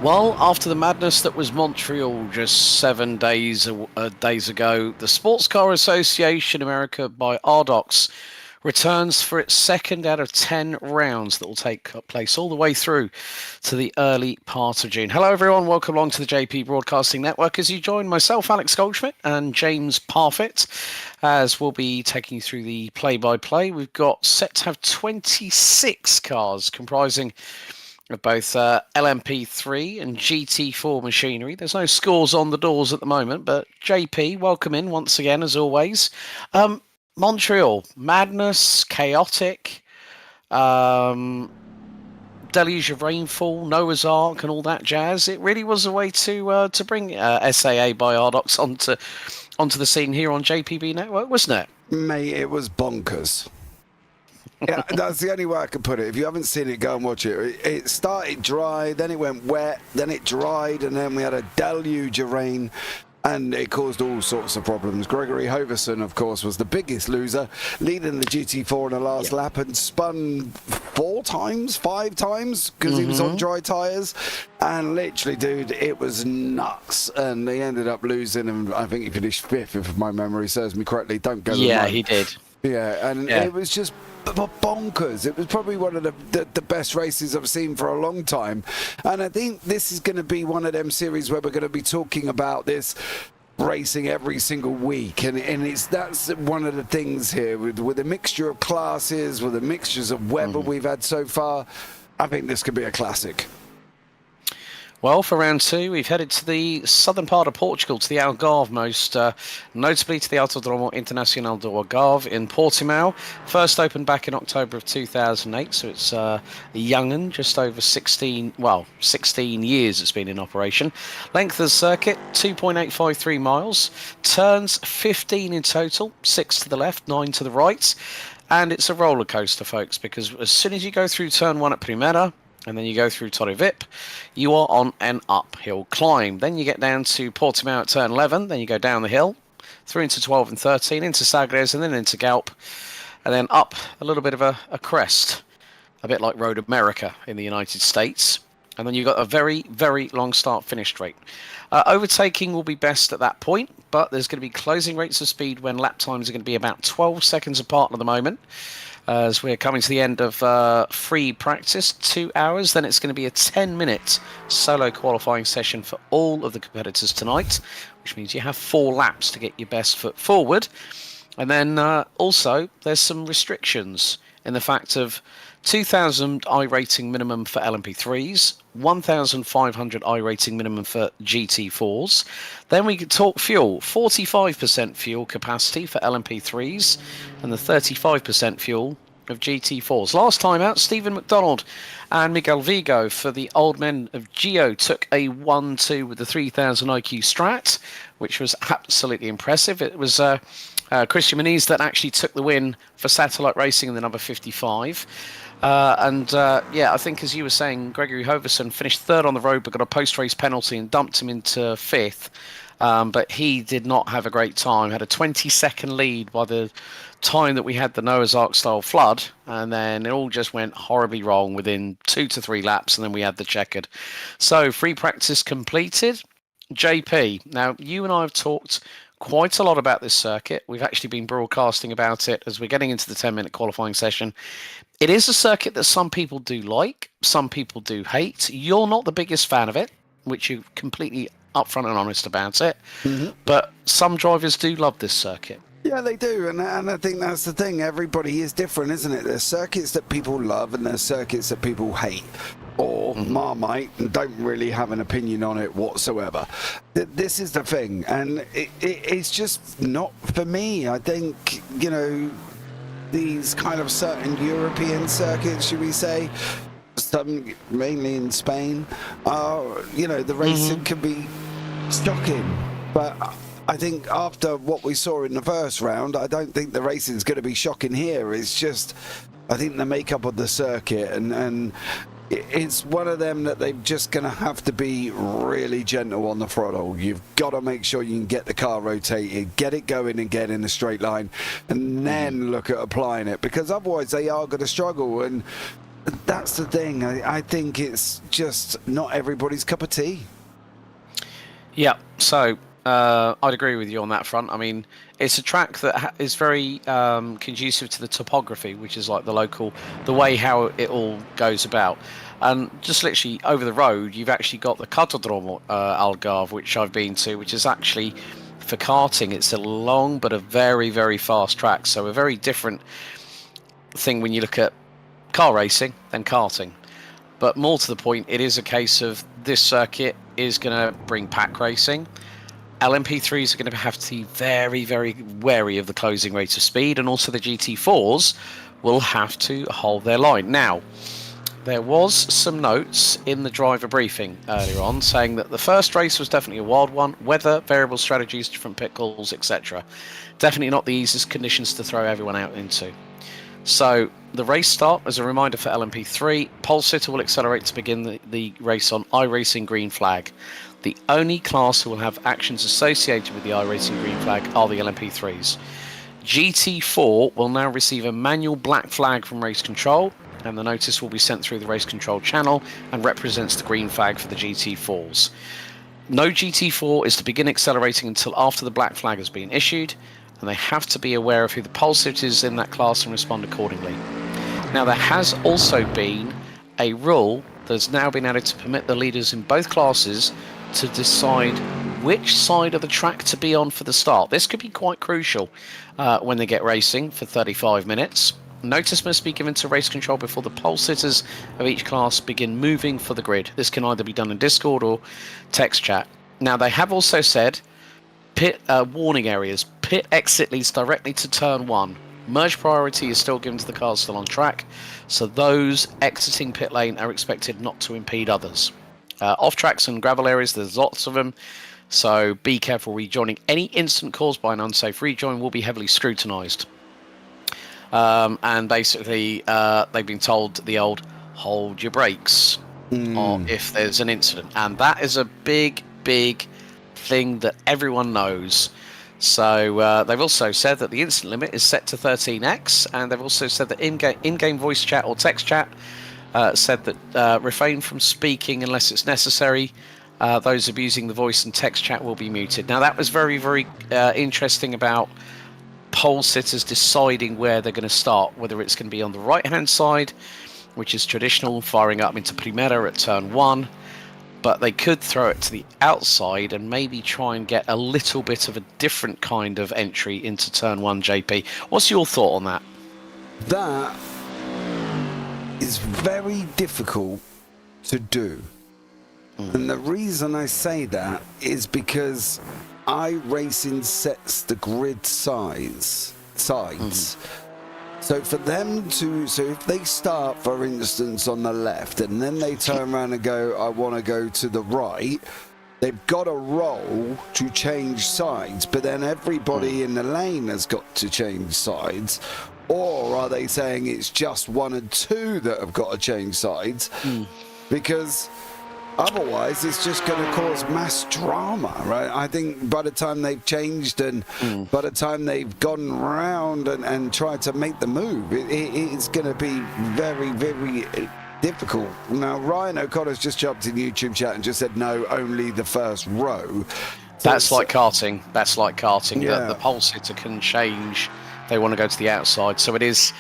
Well, after the madness that was Montreal just 7 days ago, the Sportscar Association America by RDocs returns for its second out of 10 rounds that will take place all the way through to the early part of June. Hello, everyone. Welcome along to the JP Broadcasting Network as you join myself, Alex Goldschmidt, and James Parfitt, as we'll be taking you through the play-by-play. We've got set to have 26 cars comprising of both LMP3 and GT4 machinery. There's no scores on the doors at the moment, but JP, welcome in once again, as always. Montreal, madness, chaotic, deluge of rainfall, Noah's Ark, and all that jazz. It really was a way to bring SAA by RDocs onto the scene here on JPB Network, wasn't it? Mate, it was bonkers. Yeah, that's the only way I can put it. If you haven't seen it, go and watch it. It started dry, then it went wet, then it dried, and then we had a deluge of rain, and it caused all sorts of problems. Gregory Hoverson, of course, was the biggest loser, leading the GT4 in the last lap and spun 5 times, because he was on dry tyres. And literally, dude, it was nuts. And they ended up losing, and I think he finished 5th, if my memory serves me correctly. Don't go. Yeah, he did. Yeah, and it was just bonkers. It was probably one of the best races I've seen for a long time. And I think this is going to be one of them series where we're going to be talking about this racing every single week. And that's one of the things here with a mixture of classes, with the mixtures of weather we've had so far. I think this could be a classic. Well, for round 2, we've headed to the southern part of Portugal, to the Algarve, most notably to the Autódromo Internacional do Algarve in Portimão. First opened back in October of 2008, so it's a young'un, just over 16 years it's been in operation. Length of the circuit, 2.853 miles. Turns, 15 in total, 6 to the left, 9 to the right. And it's a roller coaster, folks, because as soon as you go through turn 1 at Primera, and then you go through Torre Vip, you are on an uphill climb. Then you get down to Portimão at turn 11, then you go down the hill, through into 12 and 13, into Sagres, and then into Galp, and then up a little bit of a crest, a bit like Road America in the United States. And then you've got a very, very long start-finish straight. Overtaking will be best at that point, but there's going to be closing rates of speed when lap times are going to be about 12 seconds apart at the moment. As we're coming to the end of free practice, 2 hours, then it's going to be a 10-minute solo qualifying session for all of the competitors tonight, which means you have 4 laps to get your best foot forward. And then also there's some restrictions in the fact of 2,000 iRating minimum for LMP3s, 1,500 iRating minimum for GT4s. Then we could talk fuel, 45% fuel capacity for LMP3s and the 35% fuel of GT4s. Last time out, Stephen McDonald and Miguel Vigo for the old men of Geo took a 1-2 with the 3000 IQ Strat, which was absolutely impressive. It was Christian Muniz that actually took the win for Satellite Racing in the number 55. I think as you were saying, Gregory Hoverson finished 3rd on the road but got a post-race penalty and dumped him into 5th. But he did not have a great time. Had a 20-second lead by the time that we had the Noah's Ark style flood, and then it all just went horribly wrong within 2 to 3 laps, and then we had the checkered. So free practice completed. JP, now you and I have talked quite a lot about this circuit. We've actually been broadcasting about it as we're getting into the 10-minute qualifying session. It is a circuit that some people do like, some people do hate. You're not the biggest fan of it, which you're completely upfront and honest about it. But some drivers do love this circuit. Yeah, they do, and I think that's the thing. Everybody is different, isn't it? There's circuits that people love and there's circuits that people hate or marmite and don't really have an opinion on it whatsoever. This is the thing, and it's just not for me. I think, you know, these kind of certain European circuits, should we say, some mainly in Spain, you know, the racing can be shocking, but I think after what we saw in the first round, I don't think the racing is going to be shocking here. It's just, I think the makeup of the circuit, and it's one of them that they're just going to have to be really gentle on the throttle. You've got to make sure you can get the car rotated, get it going and get in a straight line, and then look at applying it, because otherwise they are going to struggle. And That's the thing. I think it's just not everybody's cup of tea. Yeah, so I'd agree with you on that front. I mean, it's a track that is very conducive to the topography, which is like the way how it all goes about. And just literally over the road, you've actually got the Cartodromo Algarve, which I've been to, which is actually for karting. It's a long but a very, very fast track. So a very different thing when you look at car racing than karting. But more to the point, it is a case of this circuit is going to bring pack racing. LMP3s are going to have to be very, very wary of the closing rate of speed, and also the GT4s will have to hold their line. Now, there was some notes in the driver briefing earlier on saying that the first race was definitely a wild one. Weather, variable strategies, different pit calls, etc. Definitely not the easiest conditions to throw everyone out into. So the race start, as a reminder for LMP3, pole sitter will accelerate to begin the race on iRacing green flag. The only class who will have actions associated with the iRacing green flag are the LMP3s. GT4 will now receive a manual black flag from race control, and the notice will be sent through the race control channel and represents the green flag for the GT4s. No GT4 is to begin accelerating until after the black flag has been issued, and they have to be aware of who the pole sitter is in that class and respond accordingly. Now, there has also been a rule that's now been added to permit the leaders in both classes to decide which side of the track to be on for the start. This could be quite crucial when they get racing for 35 minutes. Notice must be given to race control before the pole sitters of each class begin moving for the grid. This can either be done in Discord or text chat. Now, they have also said pit warning areas. Pit exit leads directly to turn 1. Merge priority is still given to the cars still on track, so those exiting pit lane are expected not to impede others. Off tracks and gravel areas, there's lots of them, so be careful rejoining. Any incident caused by an unsafe rejoin will be heavily scrutinised. And basically, they've been told the old hold your brakes if there's an incident, and that is a big thing that everyone knows. So they've also said that the instant limit is set to 13x, and they've also said that in-game voice chat or text chat said that refrain from speaking unless it's necessary. Those abusing the voice and text chat will be muted. Now, that was very interesting about pole sitters deciding where they're going to start, whether it's going to be on the right-hand side, which is traditional, firing up into Primera at turn 1. But they could throw it to the outside and maybe try and get a little bit of a different kind of entry into turn 1, JP. What's your thought on that? That is very difficult to do. And the reason I say that is because iRacing sets the grid sides. So for them to, if they start, for instance, on the left, and then they turn around and go, I want to go to the right, they've got a roll to change sides, but then everybody in the lane has got to change sides. Or are they saying it's just 1 and 2 that have got to change sides? Because otherwise, it's just going to cause mass drama, right? I think by the time they've changed and by the time they've gone round and tried to make the move, it's going to be very difficult. Now, Ryan O'Connor's just jumped in YouTube chat and just said, no, only the first row. So That's like karting. Yeah. The pole sitter can change. They want to go to the outside. So it's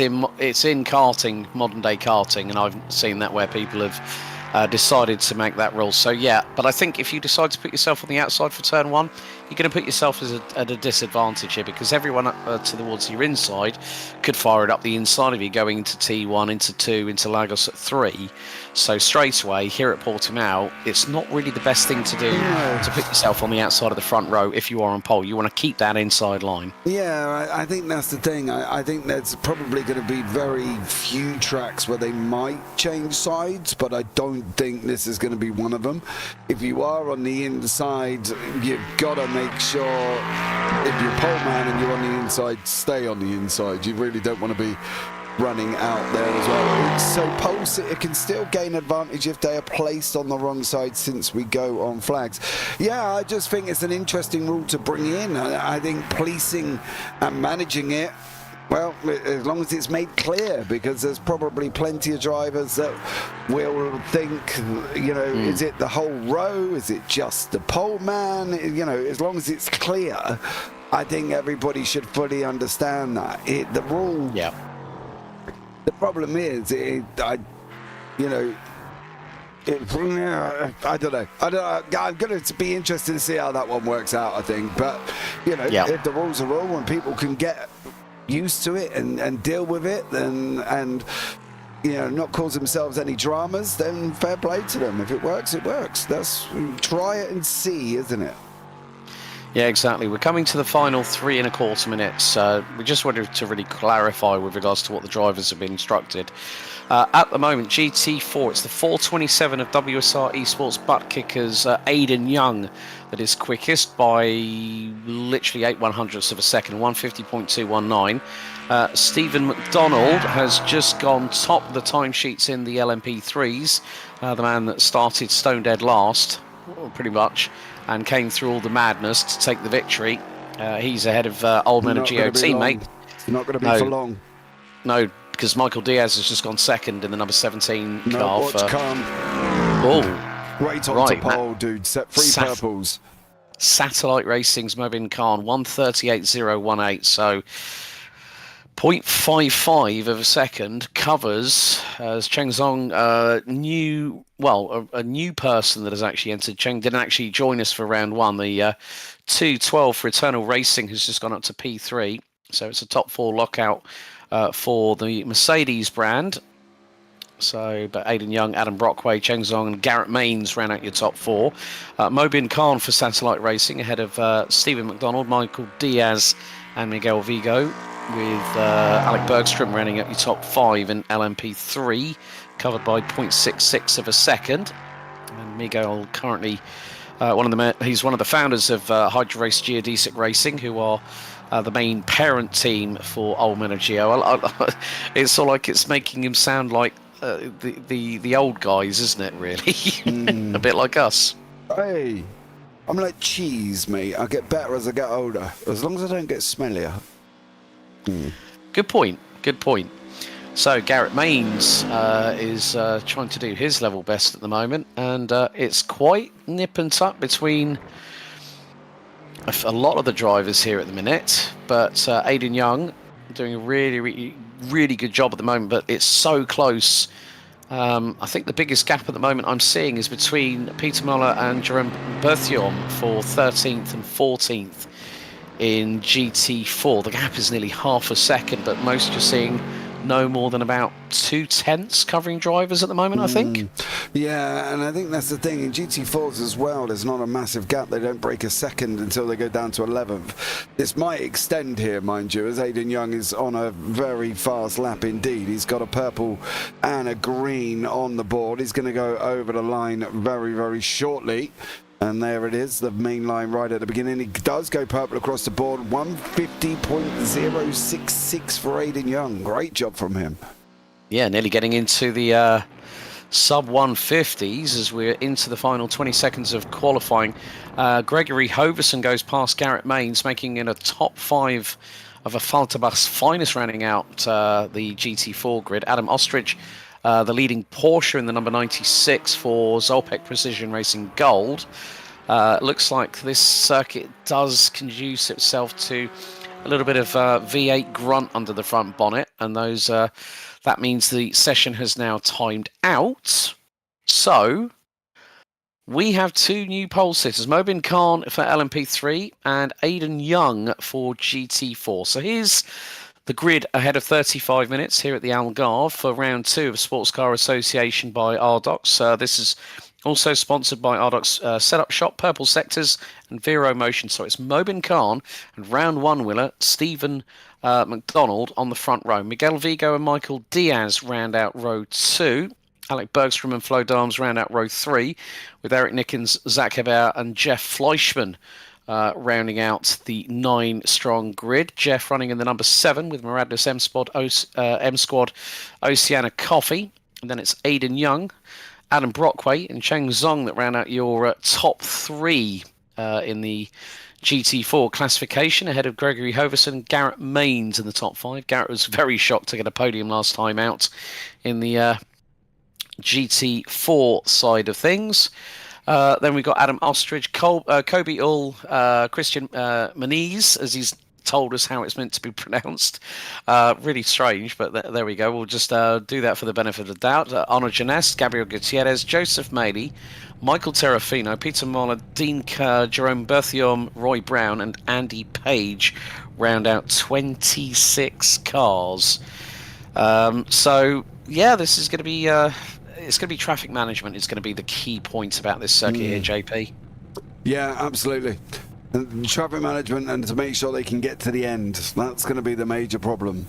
in karting, modern day karting, and I've seen that where people have decided to make that rule. So yeah, but I think if you decide to put yourself on the outside for turn 1, you're going to put yourself at a disadvantage here, because everyone towards your inside could fire it up the inside of you, going into T1, into 2, into Lagos at 3. So straight away here at Portimao, it's not really the best thing to do to put yourself on the outside of the front row if you are on pole. You want to keep that inside line. Yeah, I think that's the thing. I think there's probably going to be very few tracks where they might change sides, but I don't think this is going to be one of them. If you are on the inside, you've got to make sure, if you're pole man and you're on the inside, stay on the inside. You really don't want to be running out there as well. So pole sitter can still gain advantage if they are placed on the wrong side, since we go on flags. Yeah, I just think it's an interesting rule to bring in. I think policing and managing it Well, as long as it's made clear, because there's probably plenty of drivers that will think, is it the whole row? Is it just the pole man? As long as it's clear, I think everybody should fully understand that. The rule... Yeah. The problem is, I don't know. I'm going to be interested to see how that one works out, I think. But, if the rules are rule and people can get used to it and deal with it and not cause themselves any dramas, then fair play to them. If it works, it works. Try it and see, isn't it? Yeah, exactly. We're coming to the final 3.25 minutes. We just wanted to really clarify with regards to what the drivers have been instructed. At the moment, GT4, it's the 4:27 of WSR Esports butt kickers, Aidan Young, that is quickest by literally 8/100ths of a second, 150.219. Stephen McDonald has just gone top of the timesheets in the LMP3s, the man that started stone dead last, pretty much, and came through all the madness to take the victory. He's ahead of Oldman, a Geo teammate. It's not going to be for long. No, because Michael Diaz has just gone second in the number 17 car. No, watch Khan. Oh, right on to pole, dude. Set 3 purples. Satellite Racing's Mobin Khan, 1:38.018. So 0.55 of a second covers as Cheng Zong, a new person that has actually entered. Cheng didn't actually join us for round 1. The 2:12 for Eternal Racing has just gone up to P3. So it's a top 4 lockout for the Mercedes brand. So, but Aidan Young, Adam Brockway, Cheng Zong and Garrett Maines ran out your top 4. Mobin Khan for Satellite Racing ahead of Stephen McDonald, Michael Diaz and Miguel Vigo, with Alec Bergstrom running at your top 5 in LMP3, covered by 0.66 of a second. And Miguel currently he's one of the founders of Hydro Race Geodesic Racing, who are the main parent team for Oldman Geo. It's all like it's making him sound like the old guys, isn't it? Really, a bit like us. Hey, I'm like cheese, mate. I get better as I get older, as long as I don't get smellier. Good point. So Garrett Maines is trying to do his level best at the moment, and it's quite nip and tuck between a lot of the drivers here at the minute. But Aidan Young doing a really good job at the moment, but it's so close. I think the biggest gap at the moment I'm seeing is between Peter Muller and Jerome Berthiaume for 13th and 14th in GT4. The gap is nearly half a second, but most you're seeing no more than about 2/10 covering drivers at the moment, I think. Yeah, and I think that's the thing. In GT4s as well, there's not a massive gap. They don't break a second until they go down to 11th. This might extend here, mind you, as Aidan Young is on a very fast lap indeed. He's got a purple and a green on the board. He's going to go over the line very shortly. And there it is, the main line right at the beginning. He does go purple across the board. 150.066 for Aidan Young. Great job from him. Yeah, nearly getting into the sub 150s as we're into the final 20 seconds of qualifying. Gregory Hoverson goes past Garrett Maines, making it a top 5 of a Falterbach's finest, rounding out the GT4 grid. Adam Ostrich, the leading Porsche in the number 96 for Zolpec Precision Racing Gold. Looks like this circuit does conduce itself to a little bit of V8 grunt under the front bonnet, and those that means the session has now timed out. So we have 2 new pole sitters, Mobin Khan for LMP3 and Aidan Young for GT4. So here's the grid ahead of 35 minutes here at the Algarve for round 2 of Sportscar Association by Ardox. This is also sponsored by Ardox Setup Shop, Purple Sectors and Vero Motion. So it's Mobin Khan and round 1 winner Stephen McDonald on the front row. Miguel Vigo and Michael Diaz round out row 2. Alec Bergstrom and Flo Darms round out row 3, with Eric Nickens, Zach Hebert and Jeff Fleischman rounding out the 9-strong grid. Jeff running in the number 7 with Miradus M Squad Oceana Coffee. And then it's Aidan Young, Adam Brockway and Cheng Zong that round out your top 3 in the GT4 classification ahead of Gregory Hoverson, Garrett Mains in the top 5. Garrett was very shocked to get a podium last time out in the GT4 side of things. Then we've got Adam Ostrich, Kobe Ull, Christian Maniz, as he's told us how it's meant to be pronounced. Really strange, but there we go. We'll just do that for the benefit of the doubt. Honor Janess, Gabriel Gutierrez, Joseph Maley, Michael Terrafino, Peter Moller, Dean Kerr, Jerome Berthiaume, Roy Brown, and Andy Page round out 26 cars. So, yeah, this is going to be... it's going to be traffic management is going to be the key point about this circuit here, JP. Yeah, absolutely. Traffic management, and to make sure they can get to the end. That's going to be the major problem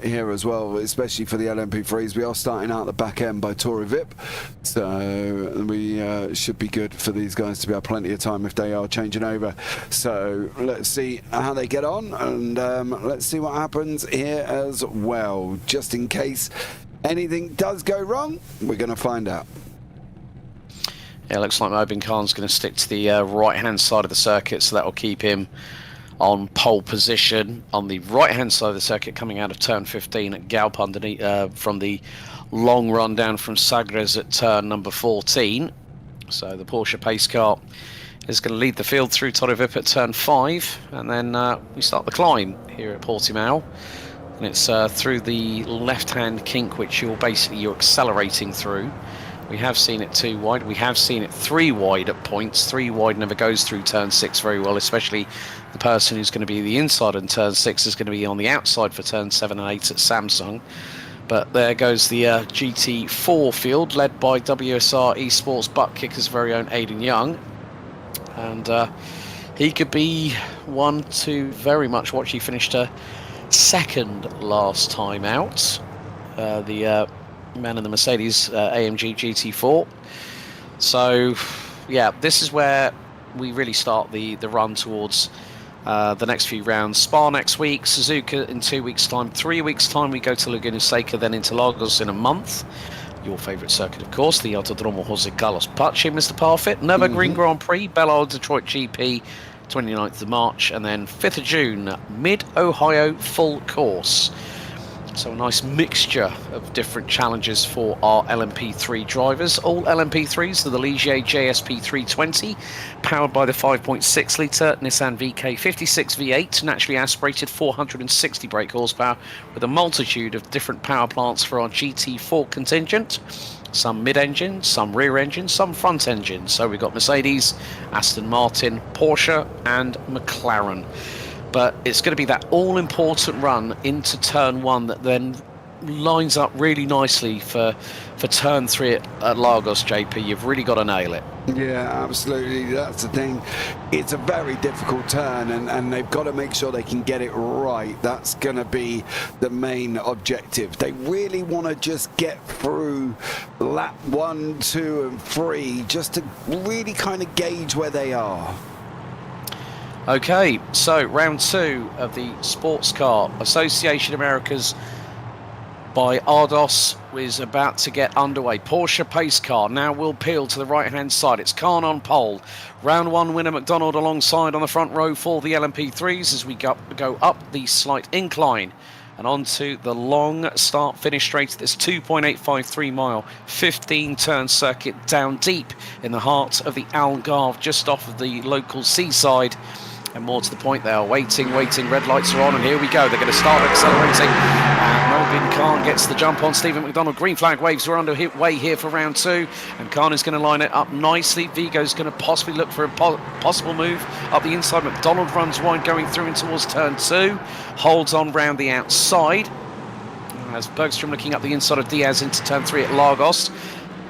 here as well, especially for the LMP3s. We are starting out the back end by Tory Vip, so we should be good for these guys to be have plenty of time if they are changing over. So let's see how they get on, and let's see what happens here as well. Just in case anything does go wrong, we're going to find out. Yeah, looks like Mobin Khan's going to stick to the right-hand side of the circuit, so that will keep him on pole position on the right-hand side of the circuit, coming out of turn 15 at Galp underneath from the long run down from Sagres at turn number 14. So the Porsche pace car is going to lead the field through Torre Vip at turn 5, and then we start the climb here at Portimao. And it's through the left-hand kink, which you're accelerating through. We have seen it 2 wide. We have seen it 3 wide at points. 3 wide never goes through turn 6 very well, especially the person who's going to be the inside in turn 6 is going to be on the outside for turn 7 and 8 at Samsung. But there goes the GT4 field, led by WSR Esports butt kicker's very own Aidan Young. And he could be one to very much watch. He finished second last time out. The man in the Mercedes AMG GT4. So yeah, this is where we really start the run towards the next few rounds. Spa next week, Suzuka in 2 weeks time, 3 weeks time we go to Laguna Seca, then into Lagos in a month. Your favourite circuit, of course, the Autodromo Jose Carlos Pache, Mr. Parfitt. Nürburgring Grand Prix, Bellard Detroit GP, 29th of March, and then 5th of June, Mid-Ohio full course. So a nice mixture of different challenges for our LMP3 drivers. All LMP3s are the Ligier JSP 320, powered by the 5.6 litre Nissan VK56 V8, naturally aspirated 460 brake horsepower, with a multitude of different power plants for our GT4 contingent. Some mid-engine, some rear-engine, some front-engine. So we've got Mercedes, Aston Martin, Porsche and McLaren. But it's going to be that all-important run into turn 1 that then lines up really nicely for turn 3 at Lagos, JP. You've really got to nail it. Yeah, absolutely. That's the thing. It's a very difficult turn, and they've got to make sure they can get it right. That's going to be the main objective. They really want to just get through lap 1, 2 and 3 just to really kind of gauge where they are. Okay, so round 2 of the Sportscar Association Americas by Ardos is about to get underway. Porsche pace car now will peel to the right-hand side. It's Khan on pole. Round 1 winner McDonald alongside on the front row for the LMP3s as we go up the slight incline and onto the long start-finish straight at this 2.853 mile, 15-turn circuit down deep in the heart of the Algarve, just off of the local seaside. And more to the point, they are waiting, red lights are on, and here we go. They're going to start accelerating. And Melvin Khan gets the jump on Stephen McDonald. Green flag waves are underway here for round 2. And Khan is going to line it up nicely. Vigo's going to possibly look for a possible move up the inside. McDonald runs wide going through in towards turn 2. Holds on round the outside. As Bergstrom looking up the inside of Diaz into turn 3 at Lagos.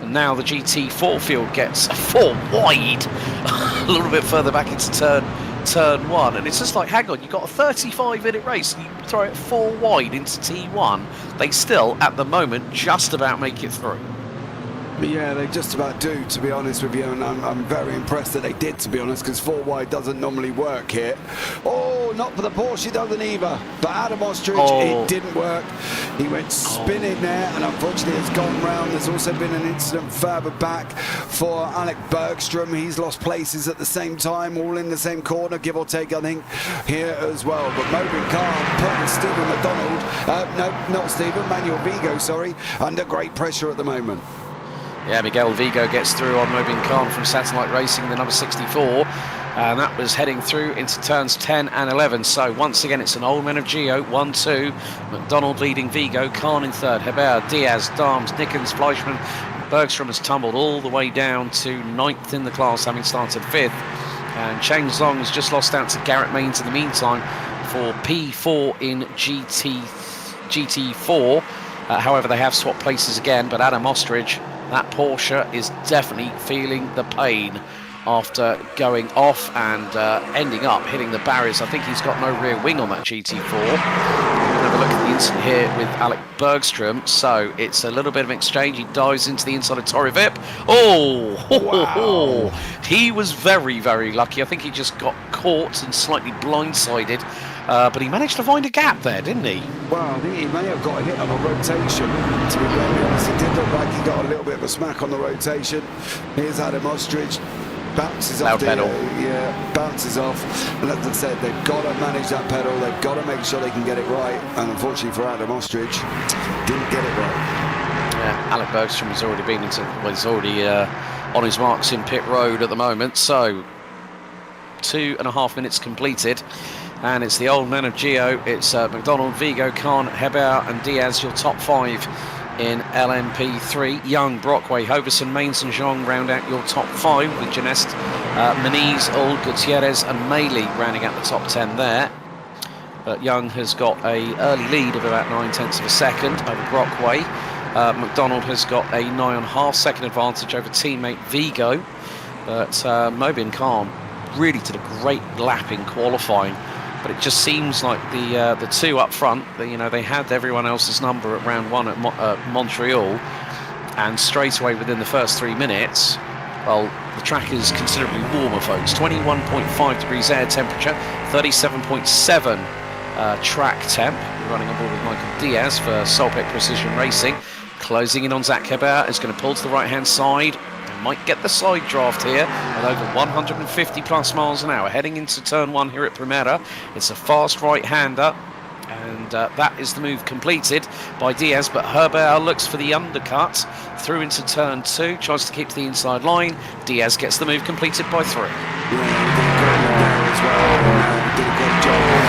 And now the GT4 field gets 4 wide. A little bit further back into turn 1, and it's just like, hang on, you've got a 35-minute race and you throw it 4 wide into T1. They still, at the moment, just about make it through. Yeah, they just about do, to be honest with you, and I'm very impressed that they did, to be honest, because 4 wide doesn't normally work here. Oh, not for the Porsche, it doesn't either. But Adam Ostrich, it didn't work. He went spinning there, and unfortunately has gone round. There's also been an incident further back for Alec Bergstrom. He's lost places at the same time, all in the same corner, give or take, I think, here as well. But Mobin Khan putting Stephen McDonald, no, not Stephen, Manuel Vigo, sorry, under great pressure at the moment. Yeah, Miguel Vigo gets through on Mobin Khan from Satellite Racing, the number 64. And that was heading through into turns 10 and 11. So once again, it's an old man of Geo, 1-2. McDonald leading Vigo, Khan in third. Hebert, Diaz, Darms, Nickens, Fleischmann. Bergstrom has tumbled all the way down to 9th in the class, having started 5th. And Cheng Zong has just lost out to Garrett Mains in the meantime for P4 in GT4. However, they have swapped places again, but Adam Ostrich, that Porsche, is definitely feeling the pain after going off and ending up hitting the barriers. I think he's got no rear wing on that GT4. We'll have a look at the incident here with Alec Bergstrom. So it's a little bit of an exchange. He dives into the inside of Torre Vip. Oh, wow. He was very, very lucky. I think he just got caught and slightly blindsided. But he managed to find a gap there, didn't he? Well, I think he may have got a hit on a rotation. To be very honest, it did look like he got a little bit of a smack on the rotation. Here's Adam Ostrich. Bounces off the pedal. Bounces off. And as I said, they've got to manage that pedal. They've got to make sure they can get it right. And unfortunately for Adam Ostrich, didn't get it right. Yeah, Alec Bergstrom has already been into. Well, he's already on his marks in pit road at the moment. So 2.5 minutes completed. And it's the old man of Geo. It's McDonald, Vigo, Khan, Hebert and Diaz, your top 5 in LMP3. Young, Brockway, Hoverson, Mains and Zhang round out your top 5 with Janest, Moniz, Ul, Gutierrez and Maley rounding out the top 10 there. But Young has got a early lead of about 9/10 of a second over Brockway. McDonald has got a 9.5 second advantage over teammate Vigo. But Mobin Khan really did a great lap in qualifying. But it just seems like the two up front, they had everyone else's number at round 1 at Montreal, and straight away within the first 3 minutes, well, the track is considerably warmer, folks. 21.5 degrees air temperature, 37.7 track temp. We're running on board with Michael Diaz for Solpec Precision Racing. Closing in on Zach Hebert, is going to pull to the right-hand side. Might get the side draft here at over 150 plus miles an hour. Heading into turn 1 here at Primera. It's a fast right-hander. And that is the move completed by Diaz. But Herbert looks for the undercut through into turn 2. Tries to keep to the inside line. Diaz gets the move completed by 3. Yeah, he did a great there as well. Did a great job.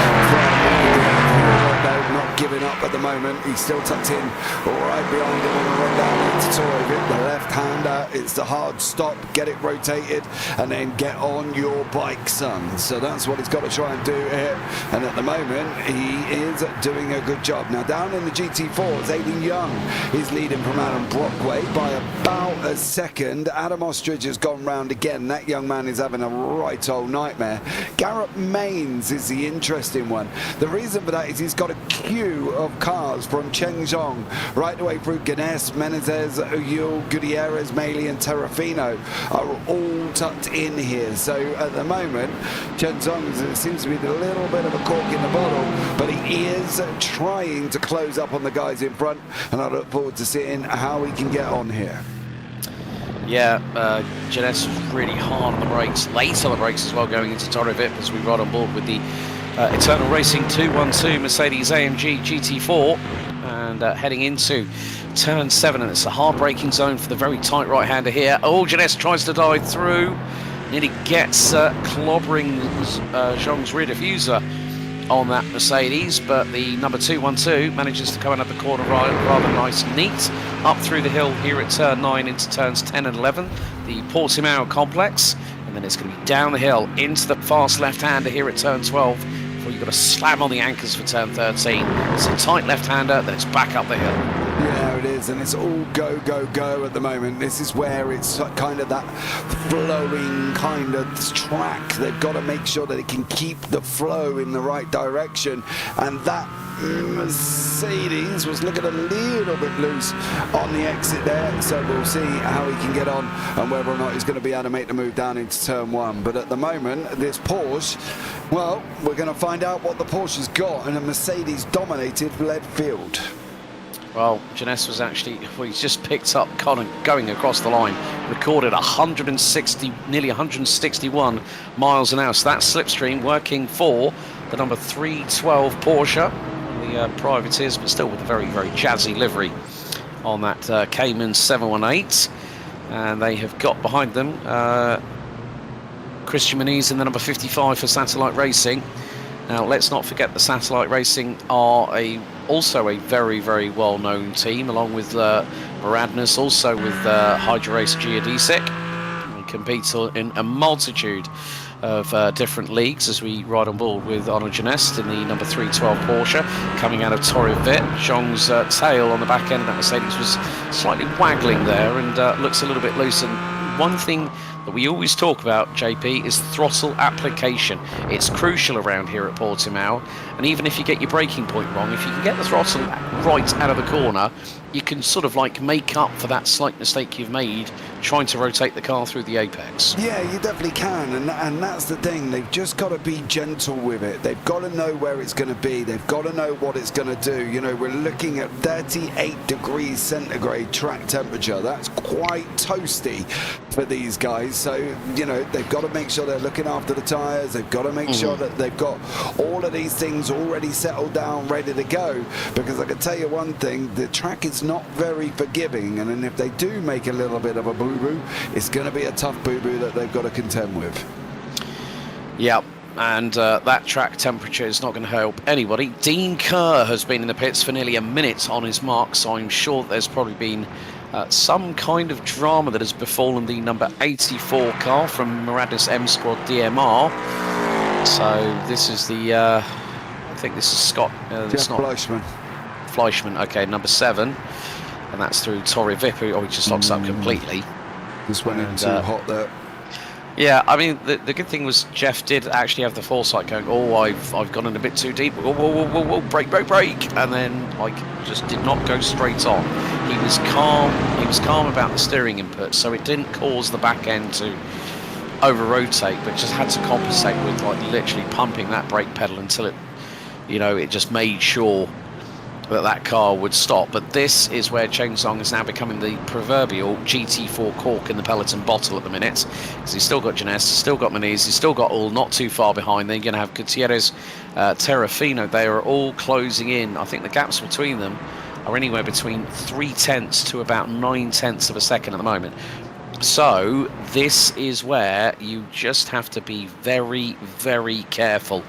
Not giving up at the moment. He's still tucked in right behind him on the run down into Torre Vip, the left-hander. It's the hard stop, get it rotated, and then get on your bike, son. So that's what he's got to try and do here. And at the moment, he is doing a good job. Now, down in the GT4, Zayden Young is leading from Adam Brockway by about a second. Adam Ostrich has gone round again. That young man is having a right old nightmare. Garrett Mains is the interesting one. The reason for that is he's got a queue of cars from Cheng Zhong right the way through Ganes, Menezes, Uyul, Gutierrez, Maley and Terrafino are all tucked in here. So at the moment, Cheng Zhong seems to be a little bit of a cork in the bottle, but he is trying to close up on the guys in front, and I look forward to seeing how he can get on here. Yeah, Ganes was really hard on the brakes, late on the brakes as well, going into Torre Vip as we ride on board with the Eternal Racing 212 Mercedes AMG GT4, and heading into turn 7, and it's a hard braking zone for the very tight right-hander here. Oh, Ganes tries to dive through, nearly gets clobbering Zhong's rear diffuser on that Mercedes, but the number 212 manages to come in at the corner rather nice and neat, up through the hill here at turn 9 into turns 10 and 11, the Portimao complex, and then it's going to be down the hill into the fast left-hander here at turn 12. You've got to slam on the anchors for turn 13. It's a tight left-hander, then it's back up the hill. Yeah, it is, and it's all go, go, go at the moment. This is where it's kind of that flowing kind of track. They've got to make sure that it can keep the flow in the right direction, and that Mercedes was looking a little bit loose on the exit there, so we'll see how he can get on and whether or not he's going to be able to make the move down into turn 1. But at the moment, this Porsche, well, we're going to find out what the Porsche has got in a Mercedes dominated led field. Well, Jeunesse was actually, well, he's just picked up going across the line, recorded 160, nearly 161 miles an hour. So that slipstream working for the number 312 Porsche, the privateers, but still with a very, very jazzy livery on that Cayman 718. And they have got behind them Christian Muniz in the number 55 for Satellite Racing. Now, let's not forget the Satellite Racing are also a very, very well-known team, along with Maradnas, also with Hydra Race Geodesic. We compete in a multitude of different leagues as we ride on board with Arnaud Jeunesse in the number 312 Porsche, coming out of Torre-Vit. Zhong's tail on the back end of that Mercedes was slightly waggling there and looks a little bit loose. And one thing that we always talk about, JP, is throttle application. It's crucial around here at Portimao, and even if you get your braking point wrong, if you can get the throttle right out of the corner, you can sort of like make up for that slight mistake you've made trying to rotate the car through the apex. Yeah, you definitely can, and that's the thing. They've just got to be gentle with it. They've got to know where it's going to be. They've got to know what it's going to do. You know, we're looking at 38 degrees centigrade track temperature. That's quite toasty for these guys. So, you know, they've got to make sure they're looking after the tyres. They've got to make sure that they've got all of these things already settled down, ready to go. Because I can tell you one thing, the track is not very forgiving. And then if they do make a little bit of a boo-boo, it's going to be a tough boo-boo that they've got to contend with. Yeah, and that track temperature is not going to help anybody. Dean Kerr has been in the pits for nearly a minute on his mark, so I'm sure there's probably been some kind of drama that has befallen the number 84 car from Maradnas M Squad DMR. So this is the, I think this is Scott. Jeff Fleischmann. Fleischmann, okay, number 7. And that's through Torre Vipu. Oh, he just locks up completely. Just went in too hot there. Yeah, I mean, the good thing was Jeff did actually have the foresight going, oh, I've gone in a bit too deep. Whoa, whoa, whoa, whoa, whoa, brake. And then, like, just did not go straight on. He was calm. He was calm about the steering input, so it didn't cause the back end to over-rotate, but just had to compensate with, like, literally pumping that brake pedal until it, you know, it just made sure that car would stop. But this is where Chen Zong is now becoming the proverbial GT4 cork in the peloton bottle at the minute, because he's still got Jeunesse, still got Muniz, he's still got all not too far behind. Then you're going to have Gutierrez, Terrafino. They are all closing in. I think the gaps between them are anywhere between 0.3 to about 0.9 of a second at the moment. So this is where you just have to be very, very careful.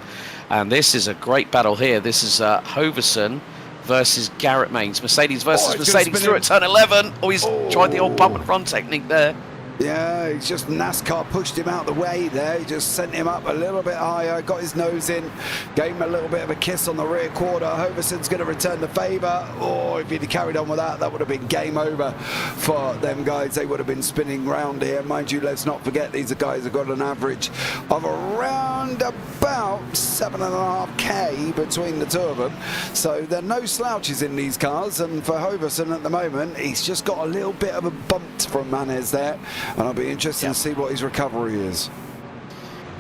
And this is a great battle here. This is Hoverson versus Garrett Maines. Mercedes versus Mercedes through at turn 11. Oh, he's tried the old bump and run technique there. Yeah, he's just NASCAR pushed him out the way there. He just sent him up a little bit higher, got his nose in, gave him a little bit of a kiss on the rear quarter. Hoverson's going to return the favour. Oh, if he'd carried on with that, that would have been game over for them guys. They would have been spinning round here. Mind you, let's not forget these are guys who've got an average of around about 7.5k between the two of them. So there are no slouches in these cars. And for Hoverson at the moment, he's just got a little bit of a bump from Manes there. And I'll be interested to see what his recovery is.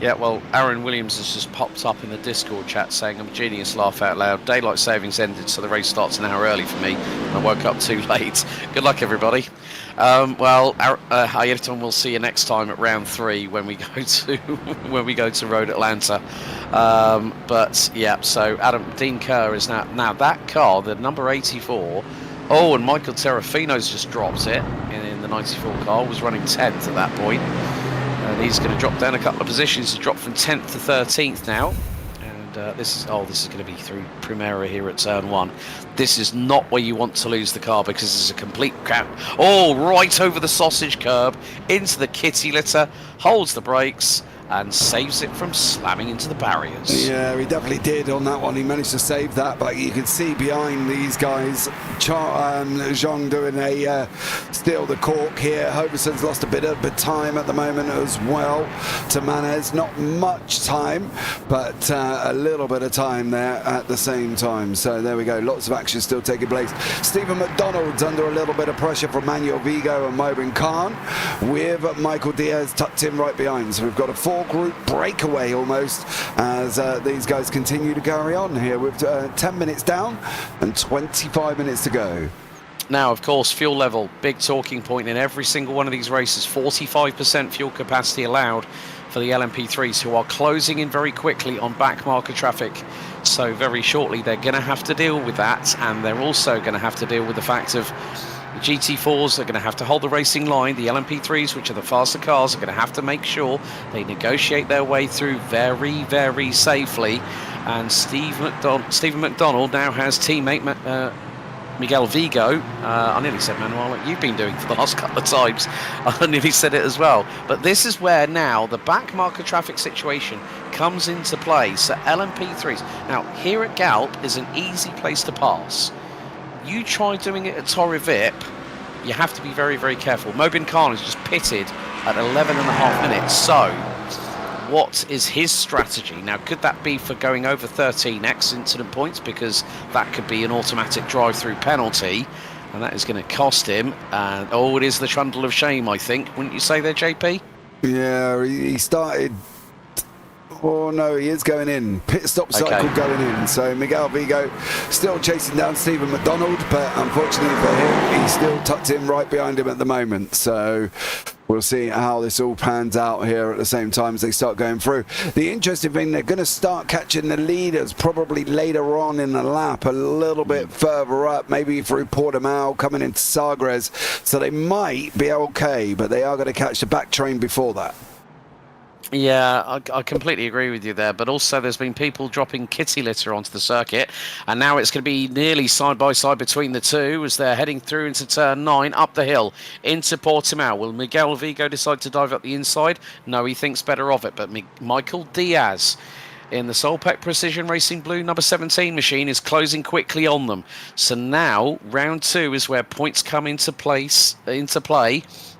Yeah, well, Aaron Williams has just popped up in the Discord chat saying, I'm a genius, laugh out loud. Daylight savings ended, so the race starts an hour early for me. I woke up too late. Good luck, everybody. Well, Ayrton, we'll see you next time at round 3 when we go to Road Atlanta. But yeah, so Dean Kerr is now that car, the number 84. Oh, and Michael Terrafino's just dropped it in the 94 car, was running 10th at that point. And he's going to drop down a couple of positions. He's dropped from 10th to 13th now. And this is going to be through Primera here at turn 1. This is not where you want to lose the car, because this is a complete crap. Oh, right over the sausage curb, into the kitty litter, holds the brakes, and saves it from slamming into the barriers. Yeah, he definitely did on that one. He managed to save that, but you can see behind these guys, Zhang doing a steal the cork here. Hoverson's lost a bit of time at the moment as well to Manes. Not much time, but a little bit of time there at the same time. So there we go. Lots of action still taking place. Stephen McDonald's under a little bit of pressure from Manuel Vigo and Mobin Khan, with Michael Diaz tucked in right behind. So we've got a 4 four-group breakaway almost as these guys continue to carry on here with 10 minutes down and 25 minutes to go. Now, of course, fuel level, big talking point in every single one of these races. 45% fuel capacity allowed for the LMP3s, who are closing in very quickly on back marker traffic. So very shortly they're going to have to deal with that, and they're also going to have to deal with the fact of the GT4s are going to have to hold the racing line. The LMP3s, which are the faster cars, are going to have to make sure they negotiate their way through very, very safely. And Stephen McDonald now has teammate Miguel Vigo. I nearly said Manuel, like you've been doing for the last couple of times. I nearly said it as well. But this is where now the back marker traffic situation comes into play. So LMP3s. Now, here at Galp is an easy place to pass. You try doing it at Torre Vip, you have to be very, very careful. Mobin Khan is just pitted at 11.5 minutes. So, what is his strategy? Now, could that be for going over 13x incident points? Because that could be an automatic drive-through penalty, and that is going to cost him. Oh, it is the trundle of shame, I think. Wouldn't you say there, JP? Yeah, he started... Oh no, he is going in. Pit stop cycle going in. So Miguel Vigo still chasing down Stephen McDonald, but unfortunately for him, he's still tucked in right behind him at the moment. So we'll see how this all pans out here at the same time as they start going through. The interesting thing, they're going to start catching the leaders probably later on in the lap, a little bit further up, maybe through Portimao, coming into Sagres. So they might be okay, but they are going to catch the back train before that. Yeah, I completely agree with you there, but also there's been people dropping kitty litter onto the circuit, and now it's going to be nearly side by side between the two as they're heading through into turn 9, up the hill, into Portimao. Will Miguel Vigo decide to dive up the inside? No, he thinks better of it, but Michael Diaz in the Solpec Precision Racing Blue number 17 machine is closing quickly on them. So now, round 2 is where points come into play.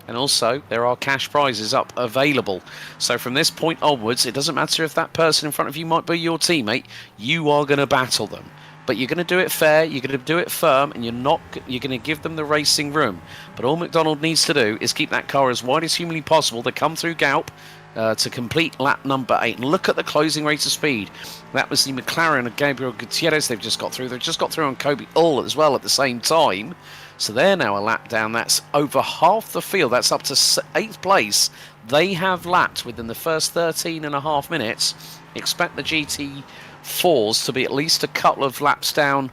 And also, there are cash prizes up available. So from this point onwards, it doesn't matter if that person in front of you might be your teammate, you are going to battle them. But you're going to do it fair, you're going to do it firm, and you're going to give them the racing room. But all McDonald needs to do is keep that car as wide as humanly possible to come through Galp to complete lap number 8. And look at the closing rate of speed. That was the McLaren of Gabriel Gutierrez they've just got through. They've just got through on Kobe Ull as well at the same time. So they're now a lap down. That's over half the field. That's up to 8th place. They have lapped within the first 13.5 minutes. Expect the GT4s to be at least a couple of laps down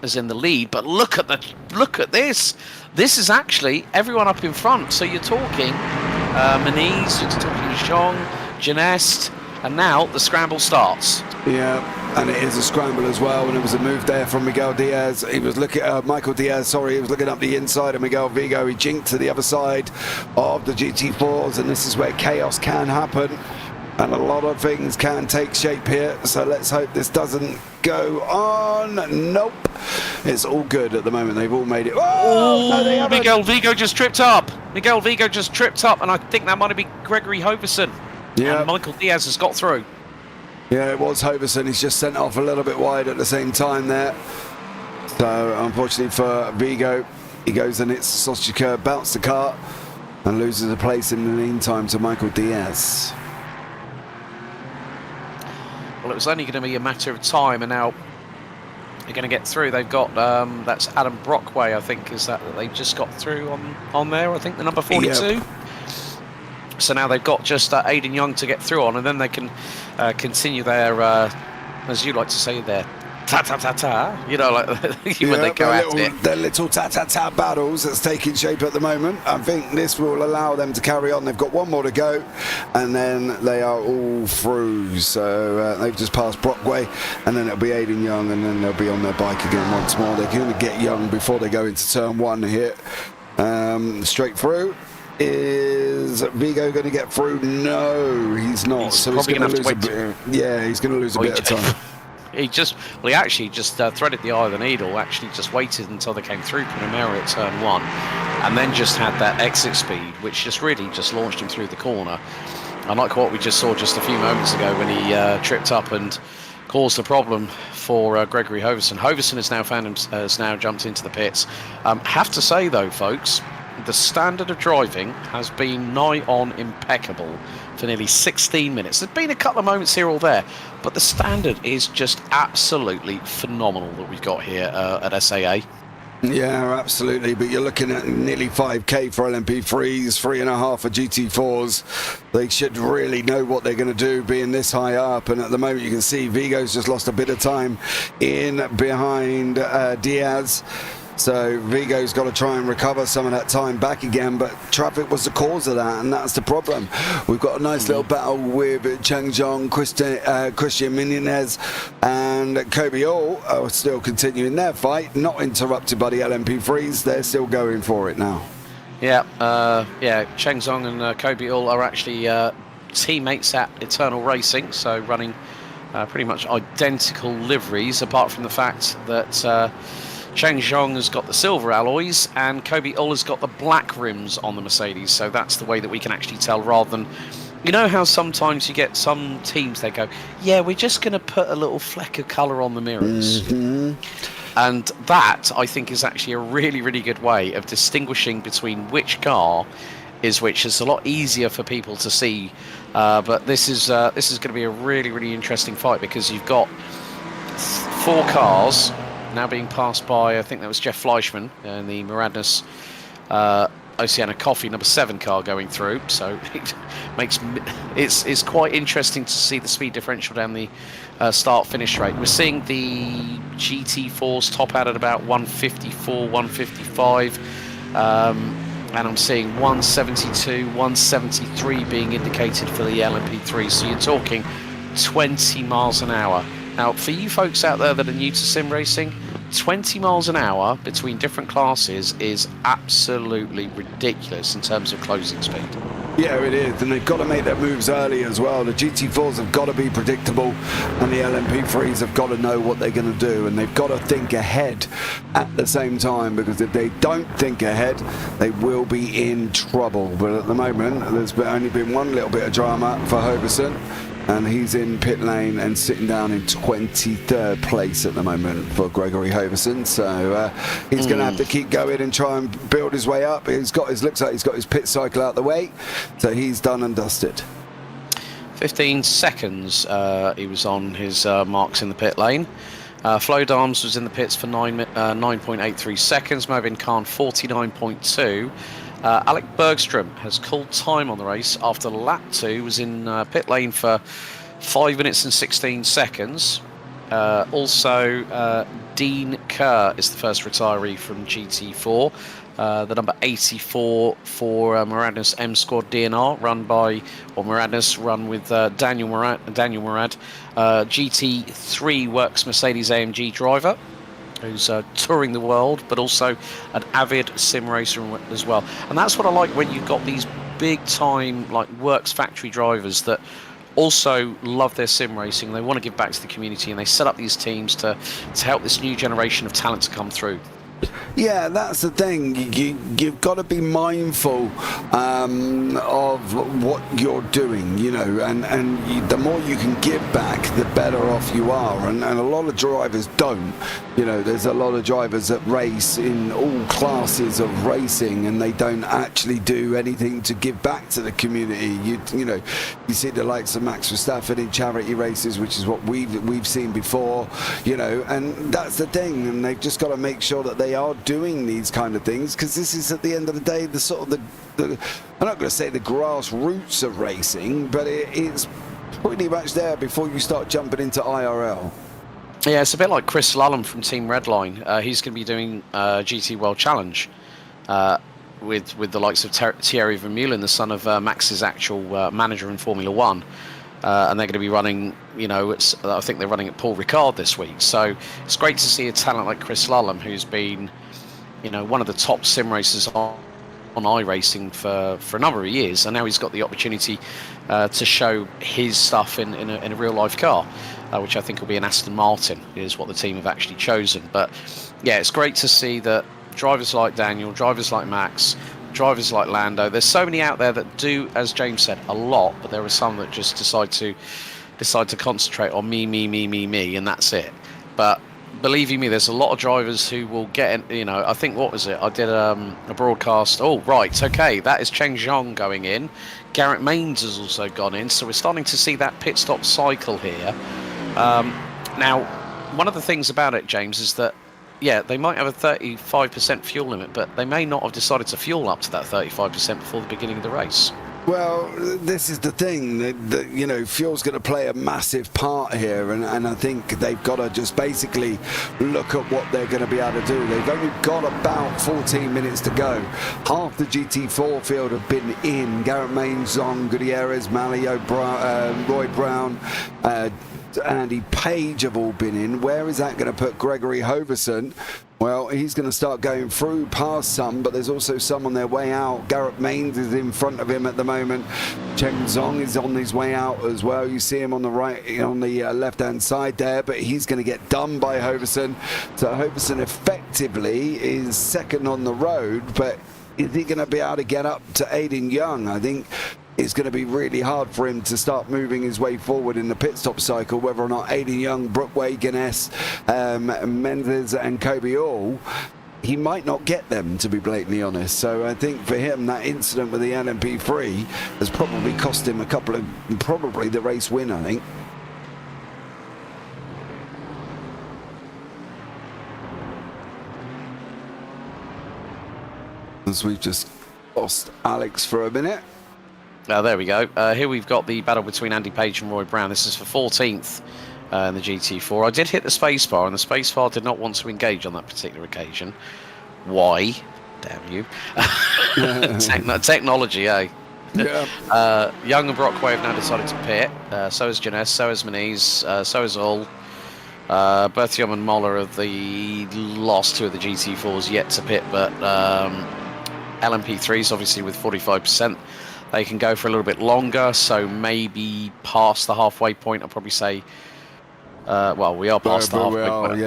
as in the lead. But look at this. This is actually everyone up in front. So you're talking Maniz, you're talking Zhong, Janest, and now the scramble starts. Yeah, and it is a scramble as well, and it was a move there from Miguel Diaz. He was looking at Michael Diaz, sorry, he was looking up the inside of Miguel Vigo. He jinked to the other side of the GT4s, and this is where chaos can happen, and a lot of things can take shape here. So let's hope this doesn't go on. Nope, it's all good at the moment. They've all made it. Oh, no, Miguel Vigo just tripped up. Miguel Vigo just tripped up, and I think that might have been Gregory Hoverson. Yeah, and Michael Diaz has got through. Yeah, it was Hoverson. He's just sent off a little bit wide at the same time there. So, unfortunately for Vigo, he goes and hits the sausage curb, bounces the car, and loses a place in the meantime to Michael Diaz. Well, it was only going to be a matter of time, and now they're going to get through. They've got, that's Adam Brockway, I think, is that they've just got through on there, I think, the number 42. Yep. So now they've got just Aidan Young to get through on, and then they can continue their, as you like to say, their ta-ta-ta-ta, you know, like when they go at it. Their little ta-ta-ta battles that's taking shape at the moment. I think this will allow them to carry on. They've got one more to go, and then they are all through. So they've just passed Brockway, and then it'll be Aidan Young, and then they'll be on their bike again once more. They're going to get Young before they go into turn 1 here. Straight through. Is Vigo going to get through? No, he's not. So he's going to lose a bit. Yeah, he's going to lose a bit of time. He actually just threaded the eye of the needle, actually just waited until they came through Panamera at turn 1, and then just had that exit speed, which just really just launched him through the corner. Unlike what we just saw just a few moments ago when he tripped up and caused a problem for Gregory Hoverson. Hoverson has now jumped into the pits. Have to say though, folks, the standard of driving has been nigh on impeccable for nearly 16 minutes. There's been a couple of moments here or there, but the standard is just absolutely phenomenal that we've got here at SAA. Yeah, absolutely. But you're looking at nearly 5K for LMP3s, 3.5 for GT4s. They should really know what they're going to do being this high up. And at the moment, you can see Vigo's just lost a bit of time in behind Diaz. So Vigo's got to try and recover some of that time back again, but traffic was the cause of that, and that's the problem. We've got a nice little battle with Cheng Zhong, Christian Minonez, and Kobe All are still continuing their fight, not interrupted by the LMP3s. They're still going for it now. Yeah, Cheng Zhong and Kobe All are actually teammates at Eternal Racing, so running pretty much identical liveries, apart from the fact that Cheng Zhong has got the silver alloys and Kobe All has got the black rims on the Mercedes, so that's the way that we can actually tell, rather than, you know how sometimes you get some teams, they go, yeah, we're just going to put a little fleck of colour on the mirrors. And that, I think, is actually a really, really good way of distinguishing between which car is which. It's a lot easier for people to see, but this is going to be a really, really interesting fight, because you've got 4 cars now being passed by, I think that was Jeff Fleischman in the Maradnas Oceana Coffee number 7 car going through. So it's quite interesting to see the speed differential down the start-finish rate. We're seeing the GT4s top out at about 154, 155, and I'm seeing 172, 173 being indicated for the LMP3. So you're talking 20 miles an hour. Now, for you folks out there that are new to sim racing, 20 miles an hour between different classes is absolutely ridiculous in terms of closing speed. Yeah, it is, and they've got to make their moves early as well. The GT4s have got to be predictable, and the LMP3s have got to know what they're going to do, and they've got to think ahead at the same time, because if they don't think ahead, they will be in trouble. But at the moment, there's only been one little bit of drama for Hoverson, and he's in pit lane and sitting down in 23rd place at the moment for Gregory Hoverson. So he's going to have to keep going and try and build his way up. Looks like he's got his pit cycle out the way, so he's done and dusted. 15 seconds he was on his marks in the pit lane. Flo Dams was in the pits for 9.83 seconds. Mobin Khan 49.2. Alec Bergstrom has called time on the race after lap 2, was in pit lane for 5 minutes and 16 seconds. Also, Dean Kerr is the first retiree from GT4. The number 84 for Maradnas M Squad DNR, Maradnas run with Daniel Murad, GT3 Works Mercedes AMG driver, who's touring the world, but also an avid sim racer as well. And that's what I like when you've got these big time, like, works factory drivers that also love their sim racing. They want to give back to the community, and they set up these teams to help this new generation of talent to come through. Yeah, that's the thing. You've got to be mindful of what you're doing, you know, and the more you can give back, the better off you are. And a lot of drivers don't. You know, there's a lot of drivers that race in all classes of racing, and they don't actually do anything to give back to the community. You know, you see the likes of Max Verstappen in charity races, which is what we've seen before. You know, and that's the thing. And they've just got to make sure that they are doing these kind of things, because this is, at the end of the day, the sort of the I'm not going to say the grassroots of racing, but it's pretty much there before you start jumping into IRL. Yeah, it's a bit like Chris Lullum from Team Redline. He's going to be doing GT World Challenge with the likes of Thierry Vermeulen, the son of Max's actual manager in Formula One. And they're going to be running, you know, I think they're running at Paul Ricard this week. So it's great to see a talent like Chris Lullum, who's been, you know, one of the top sim racers on iRacing for a number of years, and now he's got the opportunity to show his stuff in a real life car, which I think will be an Aston Martin, is what the team have actually chosen. But yeah, it's great to see that drivers like Daniel, drivers like Max, drivers like Lando, there's so many out there that do, as James said, a lot, but there are some that just decide to concentrate on me, and that's it. But believe you me, there's a lot of drivers who will get in, you know, I think, what was it? I did a broadcast. Oh, right, okay, that is Cheng Zhong going in. Garrett Mains has also gone in, so we're starting to see that pit stop cycle here. Now, one of the things about it, James, is that, yeah, they might have a 35% fuel limit, but they may not have decided to fuel up to that 35% before the beginning of the race. Well, this is the thing, that you know, fuel's going to play a massive part here, and I think they've got to just basically look at what they're going to be able to do. They've only got about 14 minutes to go. Half the GT4 field have been in. Garrett Mains, Zong, Gutierrez, Mally O'Brien, Roy Brown, Andy Page have all been in. Where is that going to put Gregory Hoverson? Well, he's going to start going through past some, but there's also some on their way out. Garrett Mains is in front of him at the moment. Cheng Zhong is on his way out as well. You see him on the right, on the left-hand side there, but he's going to get done by Hoverson. So Hoverson effectively is second on the road, but is he going to be able to get up to Aiden Young? I think it's going to be really hard for him to start moving his way forward in the pit stop cycle, whether or not Aiden Young, Brookway, Guinness, Mendes and Kobe All, he might not get them, to be blatantly honest. So I think for him, that incident with the LMP3 has probably cost him a couple of, probably the race win, I think. As we've just lost Alex for a minute. There we go. Here we've got the battle between Andy Page and Roy Brown. This is for 14th in the GT4. I did hit the spacebar, and the spacebar did not want to engage on that particular occasion. Why? Damn you. Technology, eh? Yeah. Young and Brockway have now decided to pit. So is Janess, so is Maniz, so is All. Berthium and Moller are the last two of the GT4s yet to pit, but LMP3s obviously with 45%. They can go for a little bit longer, so maybe past the halfway point. I'd probably say, well, we are past the halfway point.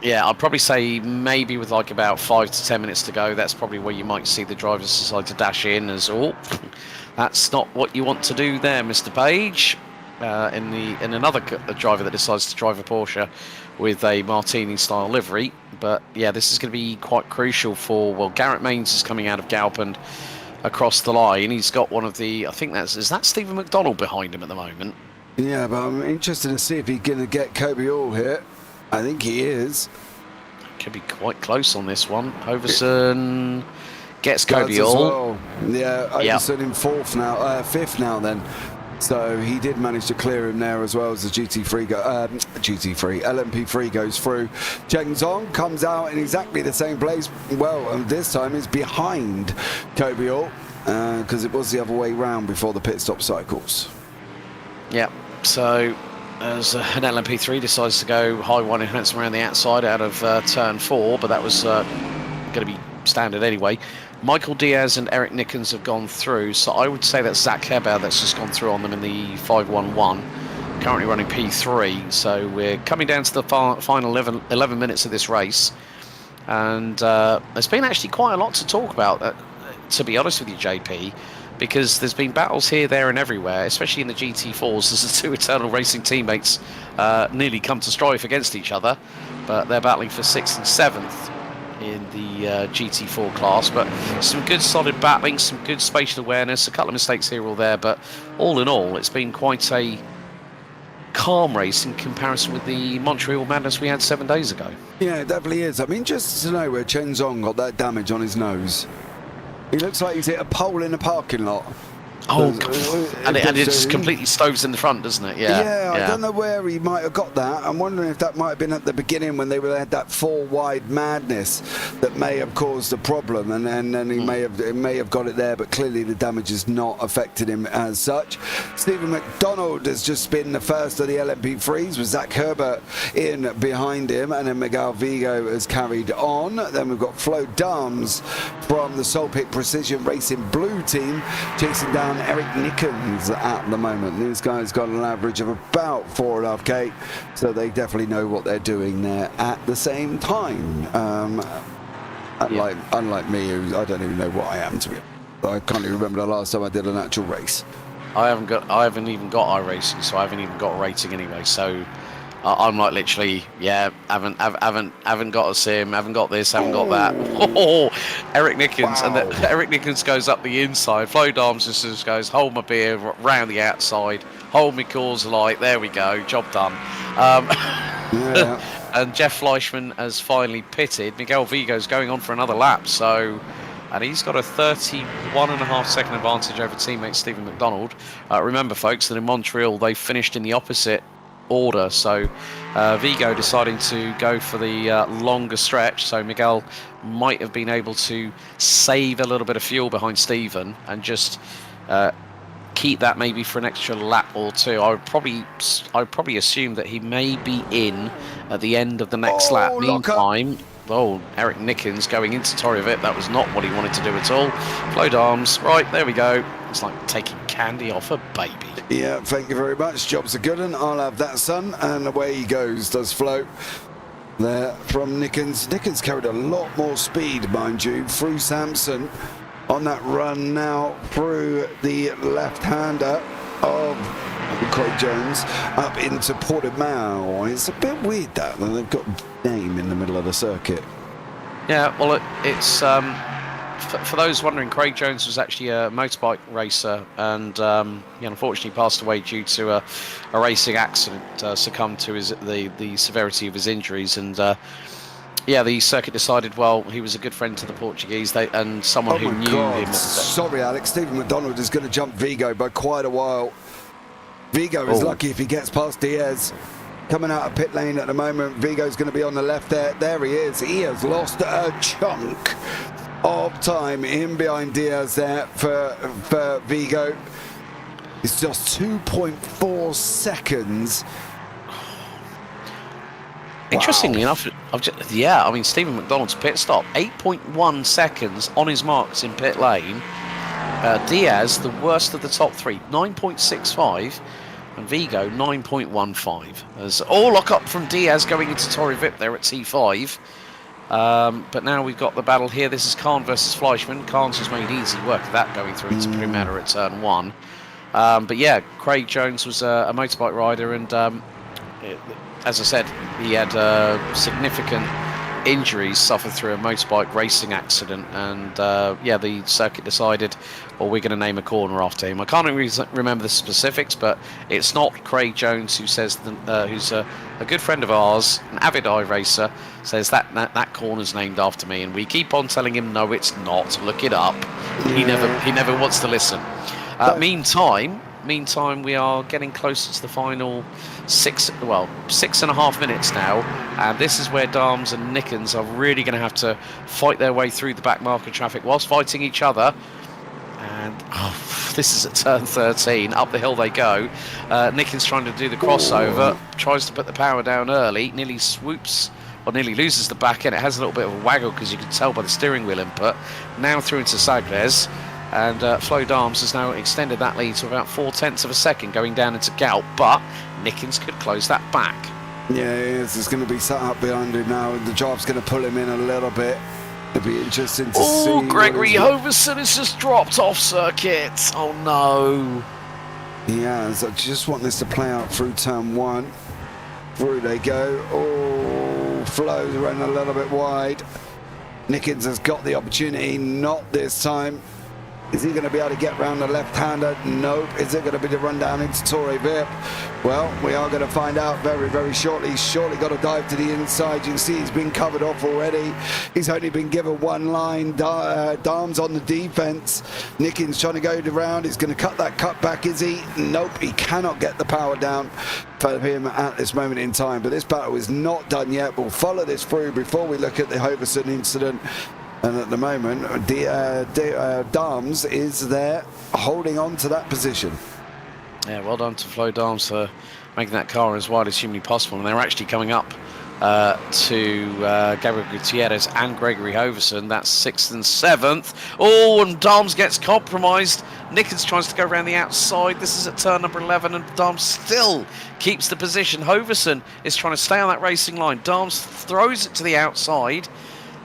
Yeah, I'd probably say maybe with like about 5 to 10 minutes to go, that's probably where you might see the drivers decide to dash in as, oh, that's not what you want to do there, Mr. Page. In another driver that decides to drive a Porsche with a Martini-style livery. But yeah, this is going to be quite crucial for, well, Garrett Mains is coming out of Galpin across the line. He's got one of the, I think is that Stephen McDonald behind him at the moment? Yeah, but I'm interested to see if he's going to get Kobe All here. I think he is. Could be quite close on this one. Hoverson gets Kobe All. Well. Yeah, Hoverson in fifth now then. So he did manage to clear him there as well as the LMP3 goes through. Cheng Zhong comes out in exactly the same place. Well, and this time is behind Kobe All because it was the other way round before the pit stop cycles. Yeah, so as an LMP3 decides to go high one enhancement around the outside out of turn 4, but that was going to be standard anyway. Michael Diaz and Eric Nickens have gone through, so I would say that's Zach Heber that's just gone through on them in the 511, currently running P3. So we're coming down to the final 11 minutes of this race, and there's been actually quite a lot to talk about, to be honest with you, JP, because there's been battles here, there and everywhere, especially in the GT4s as the two Eternal Racing teammates nearly come to strife against each other, but they're battling for 6th and 7th in the GT4 class. But some good solid battling, some good spatial awareness, a couple of mistakes here or there, but all in all it's been quite a calm race in comparison with the Montreal madness we had 7 days ago. Yeah, it definitely is. I mean, just to know where Cheng Zhong got that damage on his nose. He looks like he's hit a pole in a parking lot. Oh, and it just completely stoves in the front, doesn't it? Yeah, I don't know where he might have got that. I'm wondering if that might have been at the beginning when they had that 4-wide madness that may have caused the problem, and then he may have got it there, but clearly the damage has not affected him as such. Stephen McDonald has just been the first of the LMP3s with Zach Herbert in behind him, and then Miguel Vigo has carried on. Then we've got Flo Dams from the Solpic Precision Racing Blue team chasing down Eric Nickens at the moment. These guys got an average of about 4.5k, so they definitely know what they're doing there at the same time. Unlike me, who I don't even know what I am, to be honest. I can't even remember the last time I did an actual race. I haven't even got iRacing, so I haven't even got a rating anyway. So I'm like literally, yeah, haven't got a sim, haven't got this, haven't got that. Oh, Eric Nickens, Wow. and Eric Nickens goes up the inside. Flo Dams just goes, hold my beer round the outside, hold me Coors Light. There we go, job done. Yeah. And Jeff Fleischman has finally pitted. Miguel Vigo's going on for another lap, so. And he's got a 31.5-second advantage over teammate Stephen McDonald. Remember, folks, that in Montreal they finished in the opposite order, so Vigo deciding to go for the longer stretch, so Miguel might have been able to save a little bit of fuel behind Stephen and just keep that maybe for an extra lap or two. I would probably assume that he may be in at the end of the next lap. Meantime, Eric Nickens going into Torrevit. That was not what he wanted to do at all. Flo Dams, right, there we go. It's like taking candy off a baby. Yeah, thank you very much. Job's a good one. I'll have that, son. And away he goes, does Flo. There from Nickens. Nickens carried a lot more speed, mind you, through Sampson on that run now through the left-hander of Craig Jones up into Portimao. It's a bit weird that they've got name in the middle of the circuit. Yeah, well, it's for those wondering, Craig Jones was actually a motorbike racer, and he unfortunately passed away due to a racing accident. Succumbed to the severity of his injuries, and the circuit decided, well, he was a good friend to the Portuguese, and someone who knew him. Sorry, Alex. Stephen McDonald is going to jump Vigo by quite a while. Vigo is lucky if he gets past Diaz. Coming out of pit lane at the moment, Vigo's going to be on the left there. There he is. He has lost a chunk of time in behind Diaz there for Vigo. It's just 2.4 seconds. Interestingly enough, Stephen McDonald's pit stop, 8.1 seconds on his marks in pit lane. Diaz, the worst of the top three, 9.65, and Vigo, 9.15. There's all lock up from Diaz going into Torrevit there at T5. But now we've got the battle here. This is Khan versus Fleischman. Khan's has made easy work of that going through into Primera at turn 1. But yeah, Craig Jones was a motorbike rider, and as I said, he had significant injuries suffered through a motorbike racing accident, and the circuit decided, well, we're going to name a corner after him. I can't remember the specifics, but it's not Craig Jones who says who's a good friend of ours, an avid iRacer, says that corner's named after me, and we keep on telling him no, it's not. Look it up. Yeah. He never wants to listen. Meantime, we are getting closer to the final 6.5 minutes now, and this is where Dams and Nickens are really going to have to fight their way through the back market traffic whilst fighting each other. And this is at turn 13. Up the hill they go. Nickens trying to do the crossover, tries to put the power down early, nearly swoops, or nearly loses the back end. It has a little bit of a waggle because you can tell by the steering wheel input. Now through into Sagres. And Flo Dams has now extended that lead to about 0.4 of a second going down into Galp, but Nickens could close that back. Yeah, he is. He's going to be sat up behind him now, and the job's going to pull him in a little bit. It'll be interesting to see. Oh, Gregory Hoverson has just dropped off circuit. Oh, no. Yeah, I just want this to play out through turn 1. Through they go. Oh, Flo's running a little bit wide. Nickens has got the opportunity, not this time. Is he going to be able to get round the left-hander? Nope. Is it going to be the run down into Torre Vip? Well, we are going to find out very, very shortly. He's surely got to dive to the inside. You can see he's been covered off already. He's only been given one line. Dams on the defense. Nickens trying to go around. He's going to cut that cut back, is he? Nope. He cannot get the power down for him at this moment in time. But this battle is not done yet. We'll follow this through before we look at the Hoverson incident. And at the moment, Dams is there holding on to that position. Yeah, well done to Flo Dams for making that car as wide as humanly possible. And they're actually coming up to Gabriel Gutierrez and Gregory Hoverson. That's 6th and 7th. Oh, and Dams gets compromised. Nickens tries to go around the outside. This is at turn number 11, and Dams still keeps the position. Hoverson is trying to stay on that racing line. Dams throws it to the outside.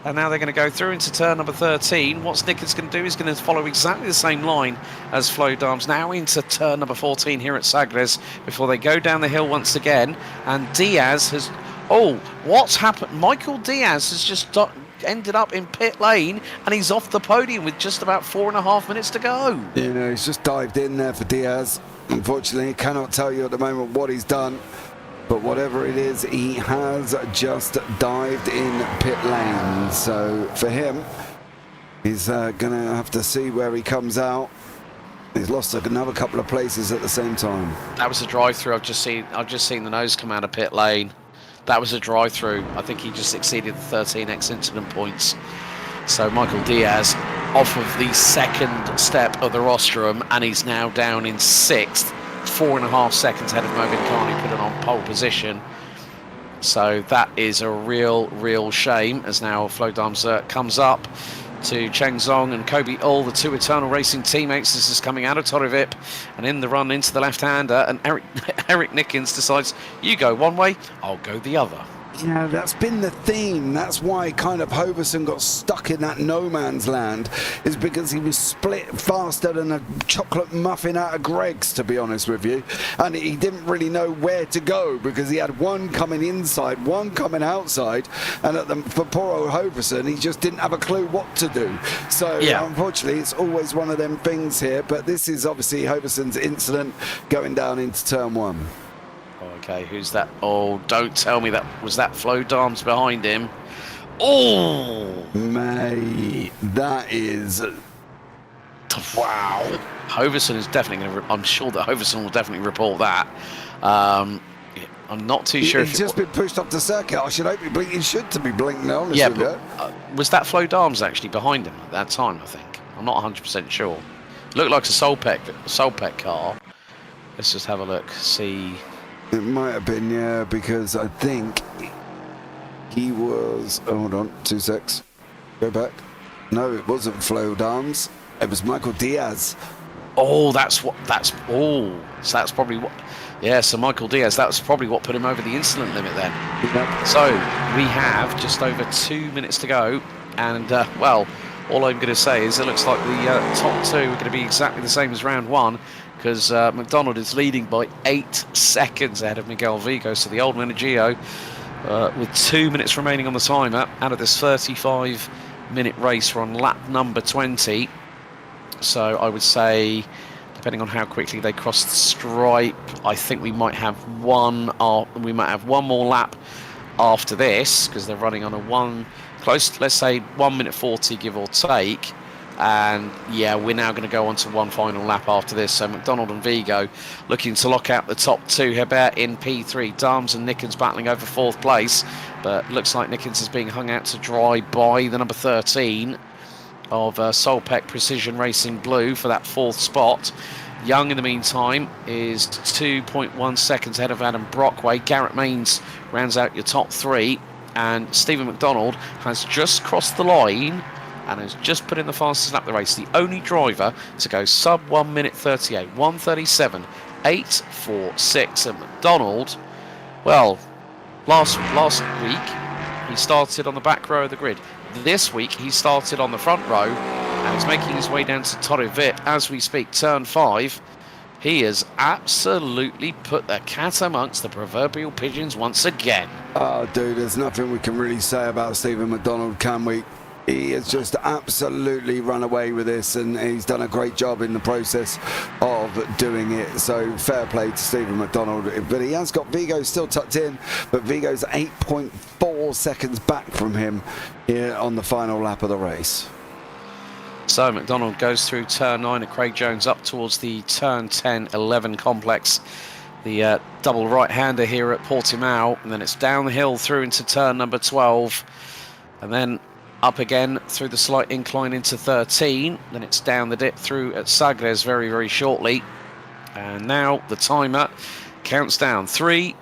And now they're going to go through into turn number 13. What Nickens going to do is going to follow exactly the same line as Flo Dams. Now into turn number 14 here at Sagres before they go down the hill once again. And Diaz has... Oh, what's happened? Michael Diaz has just ended up in pit lane and he's off the podium with just about 4.5 minutes to go. You know, he's just dived in there for Diaz. Unfortunately, he cannot tell you at the moment what he's done. But whatever it is, he has just dived in pit lane. So for him, he's going to have to see where he comes out. He's lost another couple of places at the same time. That was a drive-through. I've just seen the nose come out of pit lane. That was a drive-through. I think he just exceeded the 13x incident points. So Michael Diaz off of the second step of the rostrum, and he's now down in 6th. 4.5 seconds ahead of Movin Carney, put it on pole position. So that is a real shame, as now Flo Dams comes up to Cheng Zong and Kobe Ull, the two Eternal Racing teammates. This is coming out of Torrevip and in the run into the left-hander, and Eric Nickens decides, you go one way, I'll go the other. Yeah, that's been the theme. That's why kind of Hoverson got stuck in that no man's land, is because he was split faster than a chocolate muffin out of Greg's, to be honest with you. And he didn't really know where to go because he had one coming inside, one coming outside. And for poor old Hoverson, he just didn't have a clue what to do. So yeah, unfortunately, it's always one of them things here. But this is obviously Hoverson's incident going down into turn 1. Okay, who's that? Oh, don't tell me that was that Flo Dams behind him. Oh, mate, that is... Wow. Hoverson is definitely going to... I'm sure that Hoverson will definitely report that. I'm not too sure He's just been pushed off the circuit. I should hope he should to be blinking on. Yeah, but was that Flo Dams actually behind him at that time, I think? I'm not 100% sure. Looked like a Solpec car. Let's just have a look, see... It might have been, yeah, because I think he was... Oh, hold on, 2 secs. Go back. No, it wasn't Flo Dams. It was Michael Diaz. Oh, so that's probably what... Yeah, so Michael Diaz, that's probably what put him over the incident limit then. Yep. So we have just over 2 minutes to go, and, well, all I'm going to say is it looks like the top two are going to be exactly the same as round 1, because McDonald is leading by 8 seconds ahead of Miguel Vigo. So the old Menegio, with 2 minutes remaining on the timer, out of this 35-minute race, we're on lap number 20. So I would say, depending on how quickly they cross the stripe, I think we might have one more lap after this, because they're running on let's say 1 minute 40, give or take. And yeah, we're now going to go on to one final lap after this. So McDonald and Vigo looking to lock out the top two. Hebert in P3. Dams and Nickens battling over 4th place. But looks like Nickens is being hung out to dry by the number 13 of Solpec Precision Racing Blue for that 4th spot. Young, in the meantime, is 2.1 seconds ahead of Adam Brockway. Garrett Mains rounds out your top 3. And Stephen McDonald has just crossed the line and has just put in the fastest lap of the race. The only driver to go sub 1 minute 38, 1:37, 8:46. And McDonald, well, last week he started on the back row of the grid. This week he started on the front row and is making his way down to Torrevip as we speak, turn 5. He has absolutely put the cat amongst the proverbial pigeons once again. Oh, dude, there's nothing we can really say about Stephen McDonald, can we? He has just absolutely run away with this, and he's done a great job in the process of doing it. So fair play to Stephen McDonald. But he has got Vigo still tucked in, but Vigo's 8.4 seconds back from him here on the final lap of the race. So McDonald goes through turn 9 at Craig Jones up towards the turn 10-11 complex. The double right-hander here at Portimao, and then it's down the hill through into turn number 12, and then up again through the slight incline into 13. Then it's down the dip through at Sagres very, very shortly. And now the timer counts down. 3,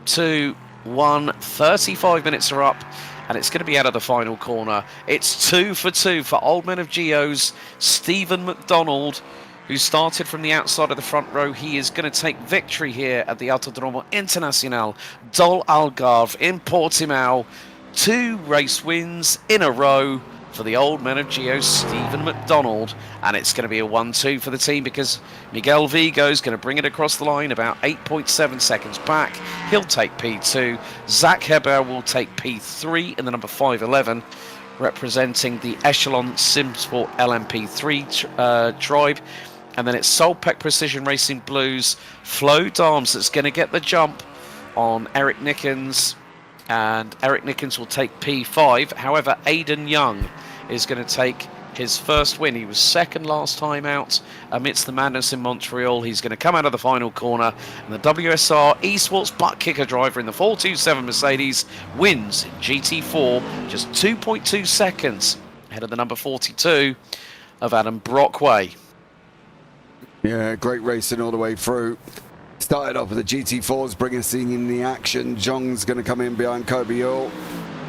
2, 1. 35 minutes are up. And it's going to be out of the final corner. It's 2 for 2 for Old Men of Geo's Stephen McDonald, who started from the outside of the front row. He is going to take victory here at the Autodromo Internacional del Algarve in Portimao. 2 race wins in a row for the old man of Geo, Stephen McDonald, and it's going to be a 1-2 for the team because Miguel Vigo is going to bring it across the line about 8.7 seconds back. He'll take P2. Zach Heber will take P3 in the number 511, representing the Echelon Simsport LMP3 tribe. And then it's Solpec Precision Racing Blues, Flo Darms that's going to get the jump on Eric Nickens, and Eric Nickens will take P5. However, Aidan Young is going to take his first win. He was second last time out amidst the madness in Montreal. He's going to come out of the final corner, and the WSR Esports butt kicker driver in the 427 Mercedes wins in GT4, just 2.2 seconds ahead of the number 42 of Adam Brockway. Yeah, great racing all the way through. Started off with the GT4s, bringing us in the action. Zhong's going to come in behind Kobe Yule.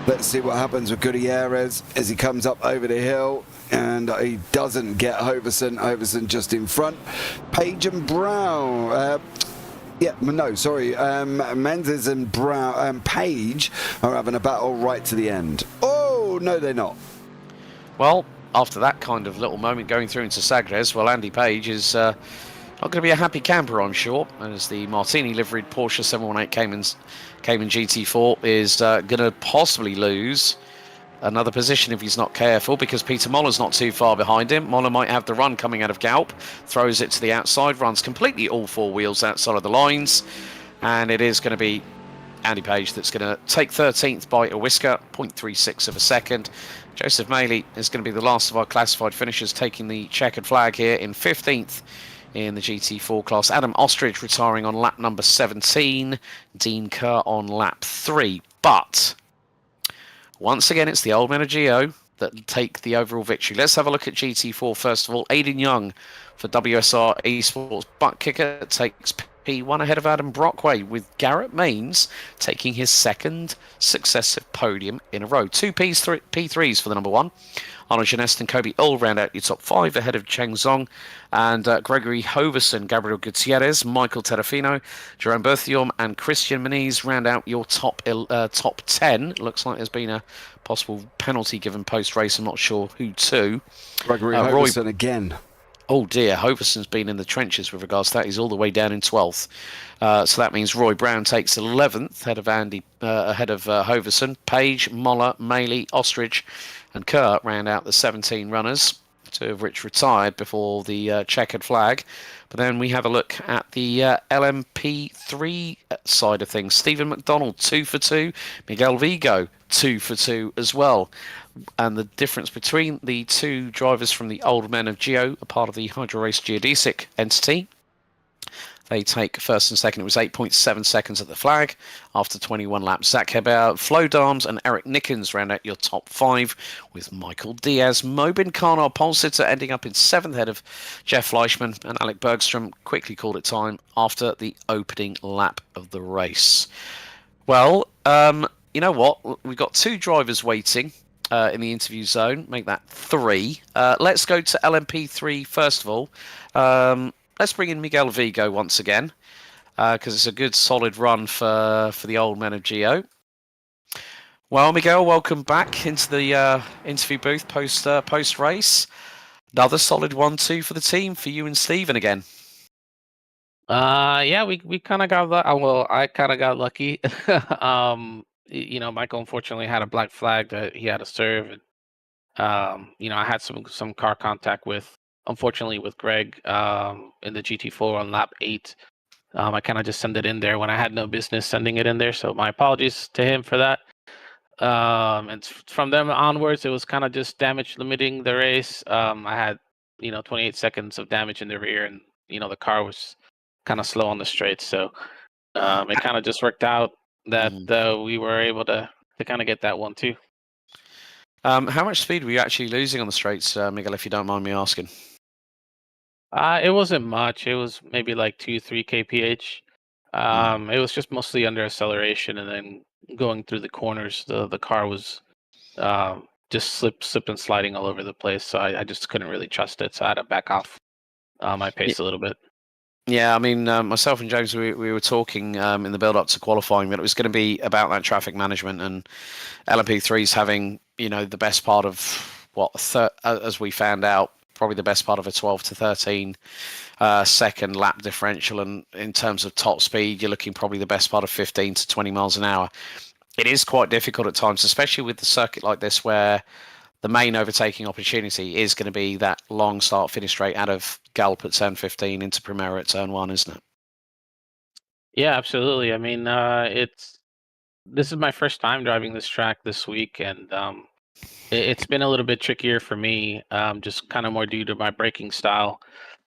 Let's see what happens with Gutierrez as he comes up over the hill, and he doesn't get Hoverson. Hoverson just in front. Page and Brown. Menzies and Brown, Page are having a battle right to the end. Oh, no, they're not. Well, after that kind of little moment going through into Sagres, well, Andy Page is not going to be a happy camper, I'm sure, as the Martini liveried Porsche 718 Cayman GT4 is going to possibly lose another position if he's not careful, because Peter Moller's not too far behind him. Moller might have the run coming out of Galp, throws it to the outside, runs completely all 4 wheels outside of the lines, and it is going to be Andy Page that's going to take 13th by a whisker, 0.36 of a second. Joseph Maley is going to be the last of our classified finishers, taking the checkered flag here in 15th in the GT4 class. Adam Ostrich retiring on lap number 17, Dean Kerr on lap 3. But once again, it's the old men of Geo that take the overall victory. Let's have a look at GT4 first of all. Aidan Young for WSR Esports butt kicker takes P1 ahead of Adam Brockway, with Garrett Mains taking his second successive podium in a row. 2 P3s for the number 1. Arnold Genest and Kobe all round out your top 5 ahead of Cheng Zong and Gregory Hoverson, Gabriel Gutierrez, Michael Terrafino, Jerome Berthiaume and Christian Moniz round out your top 10. Looks like there's been a possible penalty given post-race. I'm not sure who to. Gregory Hoverson again. Oh dear, Hoverson's been in the trenches with regards to that. He's all the way down in 12th. So that means Roy Brown takes 11th ahead of Hoverson. Page, Moller, Maley, Ostrich and Kerr round out the 17 runners, 2 of which retired before the checkered flag. But then we have a look at the LMP3 side of things. Stephen McDonald, 2 for 2. Miguel Vigo, 2 for 2 as well. And the difference between the 2 drivers from the old men of Geo, a part of the Hydro Race Geodesic entity, they take first and second. It was 8.7 seconds at the flag after 21 laps. Zach Hebert, Flo Darms and Eric Nickens round out your top 5, with Michael Diaz, Mobin Karnar, pole sitter, ending up in 7th ahead of Jeff Fleischman, and Alec Bergstrom quickly called it time after the opening lap of the race. Well, you know what? We've got 2 drivers waiting in the interview zone. Make that 3. Let's go to LMP3 first of all. Let's bring in Miguel Vigo once again, because it's a good solid run for the old men of Geo. Well, Miguel, welcome back into the interview booth post race. Another solid 1-2 for the team, for you and Stephen again. Yeah, we kind of got well, I kind of got lucky. Michael unfortunately had a black flag that he had to serve. And, I had some car contact with, unfortunately, with Greg in the GT4 on lap 8. I kind of just sent it in there when I had no business sending it in there. So my apologies to him for that. And from them onwards, it was kind of just damage limiting the race. I had, 28 seconds of damage in the rear, and, the car was kind of slow on the straights. So it kind of just worked out that we were able to kind of get that 1-2. How much speed were you actually losing on the straights, Miguel, if you don't mind me asking? It wasn't much. It was maybe like 2-3 kph. It was just mostly under acceleration, and then going through the corners, the car was just slip and sliding all over the place. So I just couldn't really trust it. So I had to back off my pace a little bit. Yeah, I mean, myself and James, we were talking in the build up to qualifying that it was going to be about that traffic management, and LMP3's having, the best part of as we found out, probably the best part of a 12 to 13 second lap differential, and in terms of top speed, you're looking probably the best part of 15 to 20 miles an hour. It is quite difficult at times, especially with the circuit like this, where the main overtaking opportunity is going to be that long start finish straight out of Galp at turn 15 into Primera at turn 1, isn't it? Yeah, absolutely. I mean, this is my first time driving this track this week, and it's been a little bit trickier for me, just kind of more due to my braking style.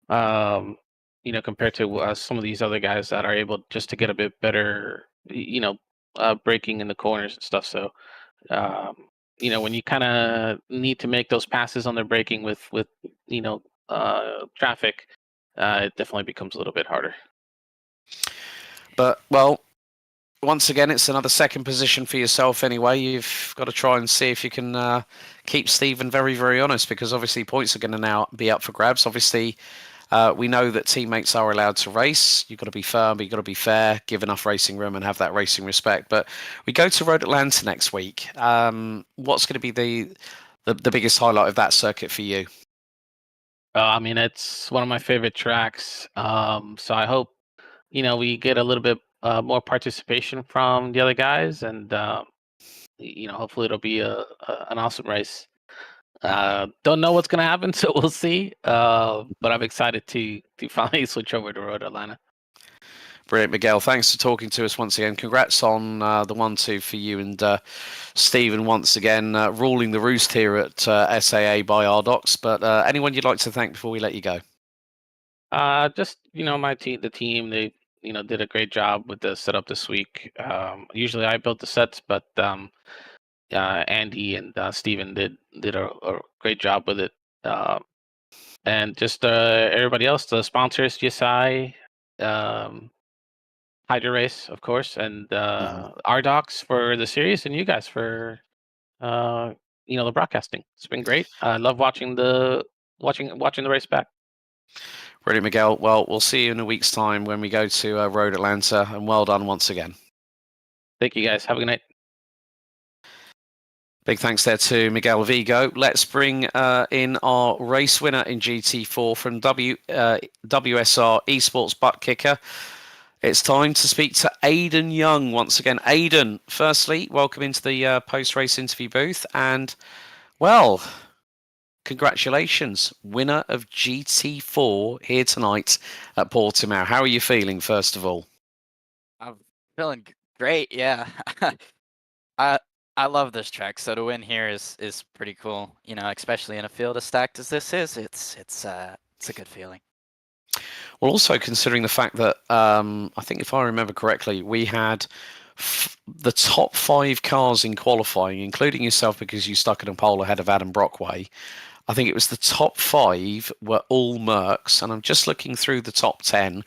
Um, compared to some of these other guys that are able just to get a bit better, braking in the corners and stuff. So, um, when you kind of need to make those passes on their braking with traffic, it definitely becomes a little bit harder. But, well, once again, it's another second position for yourself anyway. You've got to try and see if you can keep Stephen very, very honest, because obviously points are going to now be up for grabs. Obviously, we know that teammates are allowed to race. You've got to be firm, but you've got to be fair, give enough racing room and have that racing respect. But we go to Road Atlanta next week. What's going to be the biggest highlight of that circuit for you? I mean, it's one of my favorite tracks. So I hope, we get a little bit more participation from the other guys, and hopefully it'll be an awesome race. Don't know what's gonna happen, so we'll see. But I'm excited to finally switch over to Road Atlanta. Brilliant, Miguel. Thanks for talking to us once again. Congrats on the 1-2 for you and Stephen once again, ruling the roost here at SAA by RDocs. But anyone you'd like to thank before we let you go? Just my team, the team, they did a great job with the setup this week. Usually I built the sets, but Andy and Steven did a great job with it. And just everybody else, the sponsors, GSI, Hydra Race, of course, and RDocs for the series, and you guys for the broadcasting. It's been great. I love watching the race back. Brilliant, Miguel. Well, we'll see you in a week's time when we go to Road Atlanta, and well done once again. Thank you, guys. Have a good night. Big thanks there to Miguel Vigo. Let's bring in our race winner in GT4 from WSR Esports Butt Kicker. It's time to speak to Aidan Young once again. Aidan, firstly, welcome into the post-race interview booth, and, well, congratulations, winner of GT4 here tonight at Portimao. How are you feeling, first of all? I'm feeling great, yeah. I love this track, so to win here is pretty cool. Especially in a field as stacked as this is, it's a good feeling. Well, also considering the fact that I think if I remember correctly, we had the top 5 cars in qualifying, including yourself because you stuck in a pole ahead of Adam Brockway. I think it was the top 5 were all Mercs, and I'm just looking through the top 10.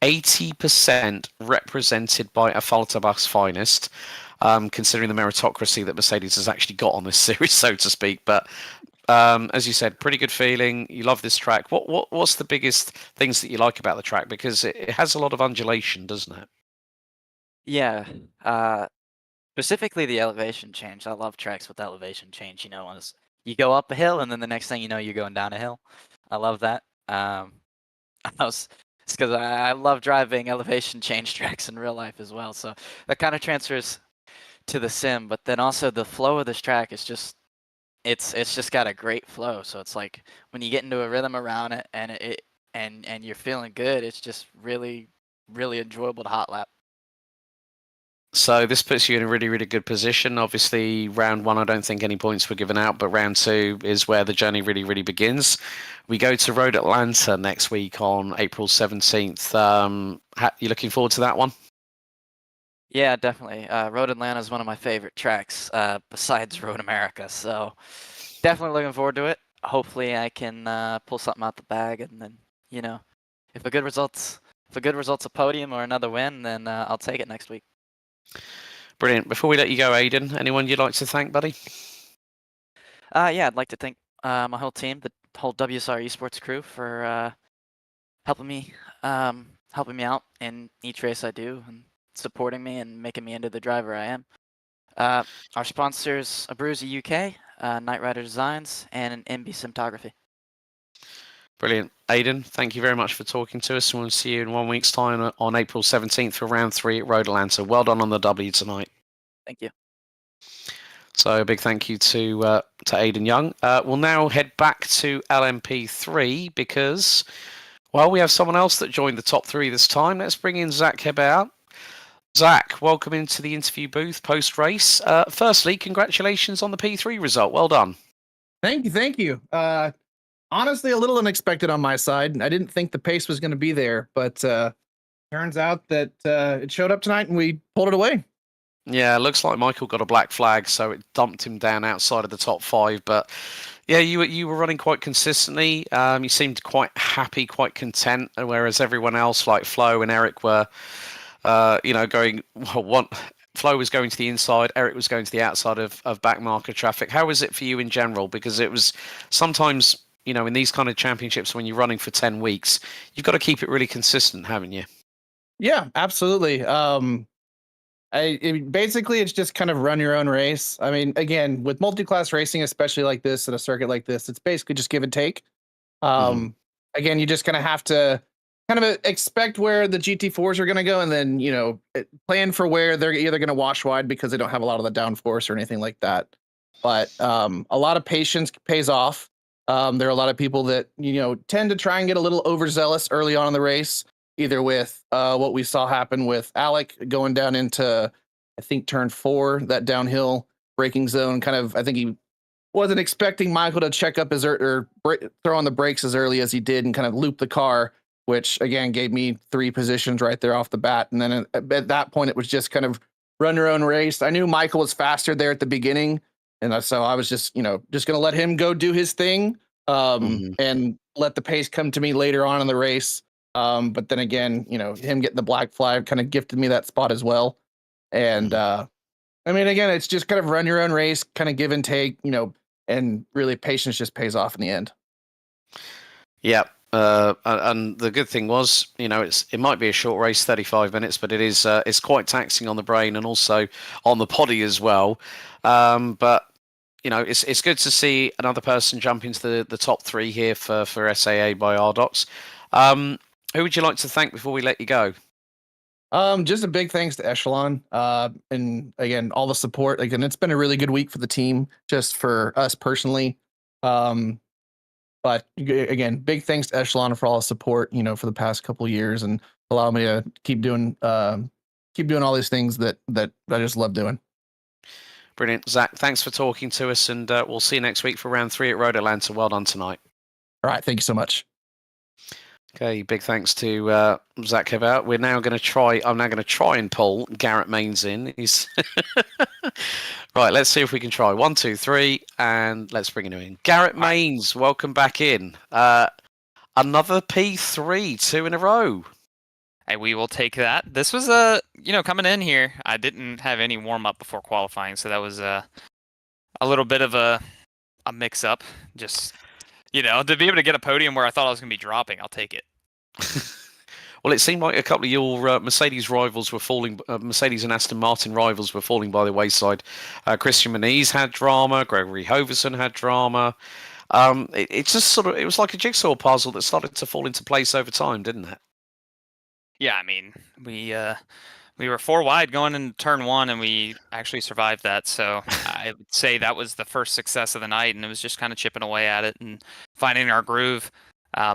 80% represented by a Falterbach's finest, considering the meritocracy that Mercedes has actually got on this series, so to speak. But as you said, pretty good feeling. You love this track. What's the biggest things that you like about the track? Because it has a lot of undulation, doesn't it? Yeah, specifically the elevation change. I love tracks with elevation change. Once you go up a hill and then the next thing you know, you're going down a hill. I love that. It's because I love driving elevation change tracks in real life as well. So that kind of transfers to the sim, but then also the flow of this track is just it's just got a great flow. So it's like when you get into a rhythm around it and you're feeling good, it's just really, really enjoyable to hot lap. So this puts you in a really, really good position. Obviously, round 1, I don't think any points were given out, but round 2 is where the journey really, really begins. We go to Road Atlanta next week on April 17th. You looking forward to that one? Yeah, definitely. Road Atlanta is one of my favorite tracks besides Road America. So definitely looking forward to it. Hopefully I can pull something out the bag, and then, if a good result's a podium or another win, then I'll take it next week. Brilliant. Before we let you go, Aidan, anyone you'd like to thank, buddy? Yeah, I'd like to thank my whole team, the whole WSR Esports crew, for helping me helping me out in each race I do and supporting me and making me into the driver I am. Our sponsors, Abruzzi UK, Night Rider Designs, and MB Cinematography. Brilliant. Aidan, thank you very much for talking to us, and we'll see you in 1 week's time on April 17th for round 3 at Road Atlanta. Well done on the W tonight. Thank you. So a big thank you to Aidan Young. We'll now head back to LMP3 because, well, we have someone else that joined the top 3 this time. Let's bring in Zach Hebert. Zach, welcome into the interview booth post-race. Firstly, congratulations on the P3 result. Well done. Thank you. Honestly, a little unexpected on my side. I didn't think the pace was going to be there, but turns out that it showed up tonight and we pulled it away. Yeah, it looks like Michael got a black flag, so it dumped him down outside of the top 5. But yeah, you were running quite consistently. You seemed quite happy, quite content, whereas everyone else, like Flo and Eric, were, going. Flo was going to the inside, Eric was going to the outside of backmarker traffic. How was it for you in general? Because it was sometimes, in these kind of championships, when you're running for 10 weeks, you've got to keep it really consistent, haven't you? Yeah, absolutely. Basically, it's just kind of run your own race. I mean, again, with multi-class racing, especially like this at a circuit like this, it's basically just give and take. Again, you just kind of have to kind of expect where the GT4s are going to go, and then plan for where they're either going to wash wide because they don't have a lot of the downforce or anything like that. But a lot of patience pays off. There are a lot of people that tend to try and get a little overzealous early on in the race, either with what we saw happen with Alec going down into, I think, turn 4, that downhill braking zone. Kind of, I think he wasn't expecting Michael to check up or throw on the brakes as early as he did and kind of loop the car, which again gave me 3 positions right there off the bat. And then at that point, it was just kind of run your own race. I knew Michael was faster there at the beginning, and so I was just going to let him go do his thing and let the pace come to me later on in the race. But then again, him getting the black flag kind of gifted me that spot as well. And I mean, again, it's just kind of run your own race, kind of give and take, and really patience just pays off in the end. Yeah. And the good thing was, it might be a short race, 35 minutes, but it's quite taxing on the brain and also on the body as well. But it's good to see another person jump into the top 3 here for SAA by RDocs. Who would you like to thank before we let you go? Just a big thanks to Echelon. And again, all the support. Again, it's been a really good week for the team, just for us personally. But again, big thanks to Echelon for all the support, for the past couple of years and allow me to keep doing all these things that I just love doing. Brilliant. Zach, thanks for talking to us, and we'll see you next week for round 3 at Road Atlanta. Well done tonight. All right. Thank you so much. Okay, big thanks to Zach Hebert. I'm now going to try and pull Garrett Mains in. He's right. Let's see if we can try 1, 2, 3, and let's bring him in. Garrett Mains, welcome back in. Another P3, 2 in a row. Hey, we will take that. This was coming in here. I didn't have any warm up before qualifying, so that was a little bit of a mix up. Just to be able to get a podium where I thought I was going to be dropping, I'll take it. Well, it seemed like a couple of your Mercedes rivals were falling. Mercedes and Aston Martin rivals were falling by the wayside. Christian Muniz had drama. Gregory Hoverson had drama. It just it was like a jigsaw puzzle that started to fall into place over time, didn't it? Yeah, I mean, we were 4 wide going into turn 1, and we actually survived that. So I would say that was the first success of the night, and it was just kind of chipping away at it and finding our groove.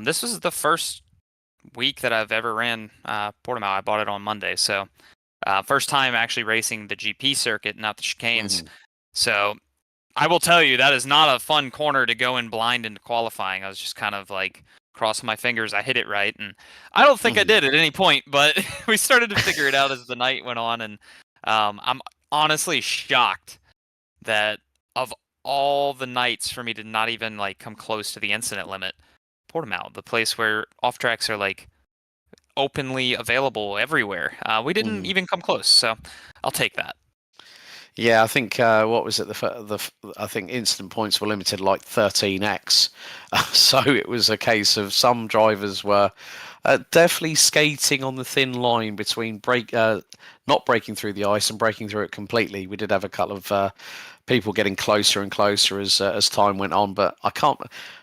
This was the first week that I've ever ran Portimao. I bought it on Monday, so first time actually racing the GP circuit, not the chicanes. So I will tell you, that is not a fun corner to go in blind into qualifying. I was just kind of like crossing my fingers I hit it right, and I don't think I did at any point, but we started to figure it out as the night went on, and I'm honestly shocked that of all the nights for me to not even come close to the incident limit, Portimao, the place where off tracks are openly available everywhere, we didn't even come close, so I'll take that. Yeah, I think what was it? I think instant points were limited 13x, so it was a case of some drivers were Definitely skating on the thin line between not breaking through the ice and breaking through it completely. We did have a couple of people getting closer and closer as time went on, but I can't.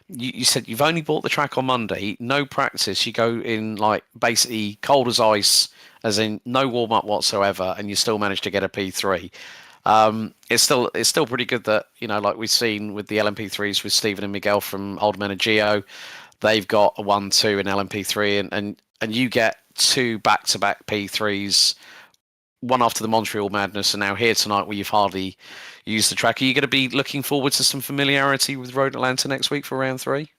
You said you've only bought the track on Monday, no practice. You go in like basically cold as ice, as in no warm up whatsoever, and you still manage to get a P3. It's still pretty good that, like we've seen with the LMP3s with Stephen and Miguel from Old Men of Geo, they've got a 1-2 in LMP3, and you get 2 back-to-back P3s, one after the Montreal Madness, and now here tonight where you've hardly used the track. Are you going to be looking forward to some familiarity with Road Atlanta next week for round 3?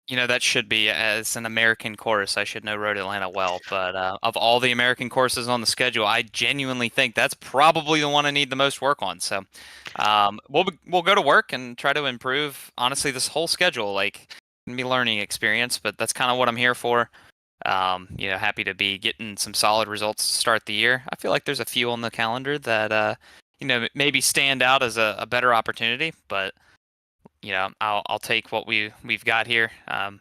That should be, as an American course, I should know Road Atlanta well. But of all the American courses on the schedule, I genuinely think that's probably the one I need the most work on. So we'll go to work and try to improve. Honestly, this whole schedule, can be learning experience, but that's kind of what I'm here for. Happy to be getting some solid results to start the year. I feel like there's a few on the calendar that maybe stand out as a better opportunity, but I'll take what we've got here. I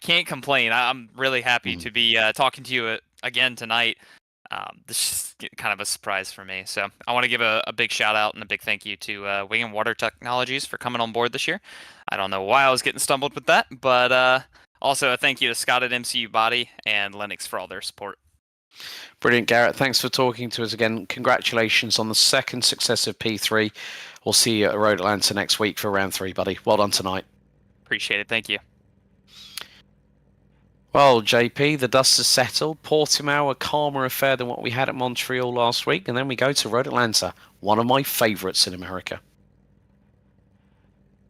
can't complain. I'm really happy to be talking to you again tonight. This is kind of a surprise for me. So I want to give a big shout out and a big thank you to Wing and Water Technologies for coming on board this year. I don't know why I was getting stumbled with that, but also a thank you to Scott at MCU Body and Lennox for all their support. Brilliant, Garrett. Thanks for talking to us again. Congratulations on the second successive P3. We'll see you at Road Atlanta next week for round 3, buddy. Well done tonight. Appreciate it. Thank you. Well, JP, the dust has settled. Portimao, a calmer affair than what we had at Montreal last week. And then we go to Road Atlanta, one of my favourites in America.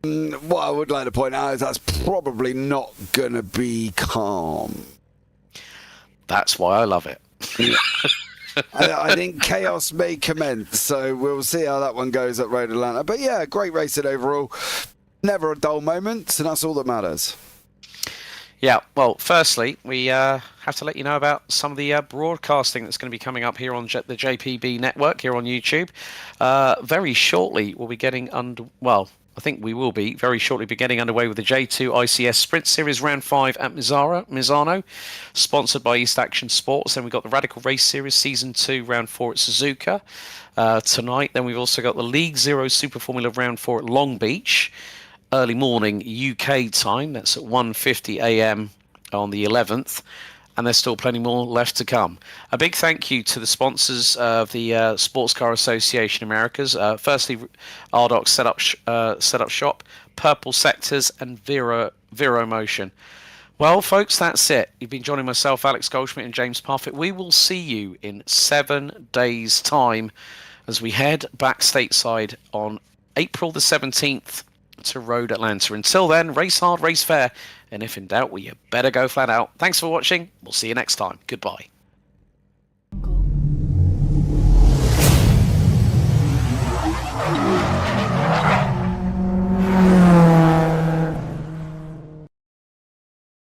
What I would like to point out is that's probably not going to be calm. That's why I love it. I think chaos may commence, so we'll see how that one goes at Road Atlanta. But yeah, great racing overall. Never a dull moment, and that's all that matters. Yeah, well, firstly, we have to let you know about some of the broadcasting that's going to be coming up here on the JPB network here on YouTube. Very shortly, we'll be getting I think we will be very shortly getting underway with the J2 ICS Sprint Series Round 5 at Misano, sponsored by East Action Sports. Then we've got the Radical Race Series Season 2 Round 4 at Suzuka tonight. Then we've also got the League Zero Super Formula Round 4 at Long Beach, early morning UK time. That's at 1:50 a.m. on the 11th. And there's still plenty more left to come. A big thank you to the sponsors of the Sportscar Association Americas. Firstly, RDoc Setup Shop, Purple Sectors, and Vero Motion. Well, folks, that's it. You've been joining myself, Alex Goldschmidt, and James Parfitt. We will see you in 7 days' time as we head back stateside on April the 17th to Road Atlanta. Until then, race hard, race fair, and if in doubt, well, you better go flat out. Thanks for watching. We'll see you next time. Goodbye.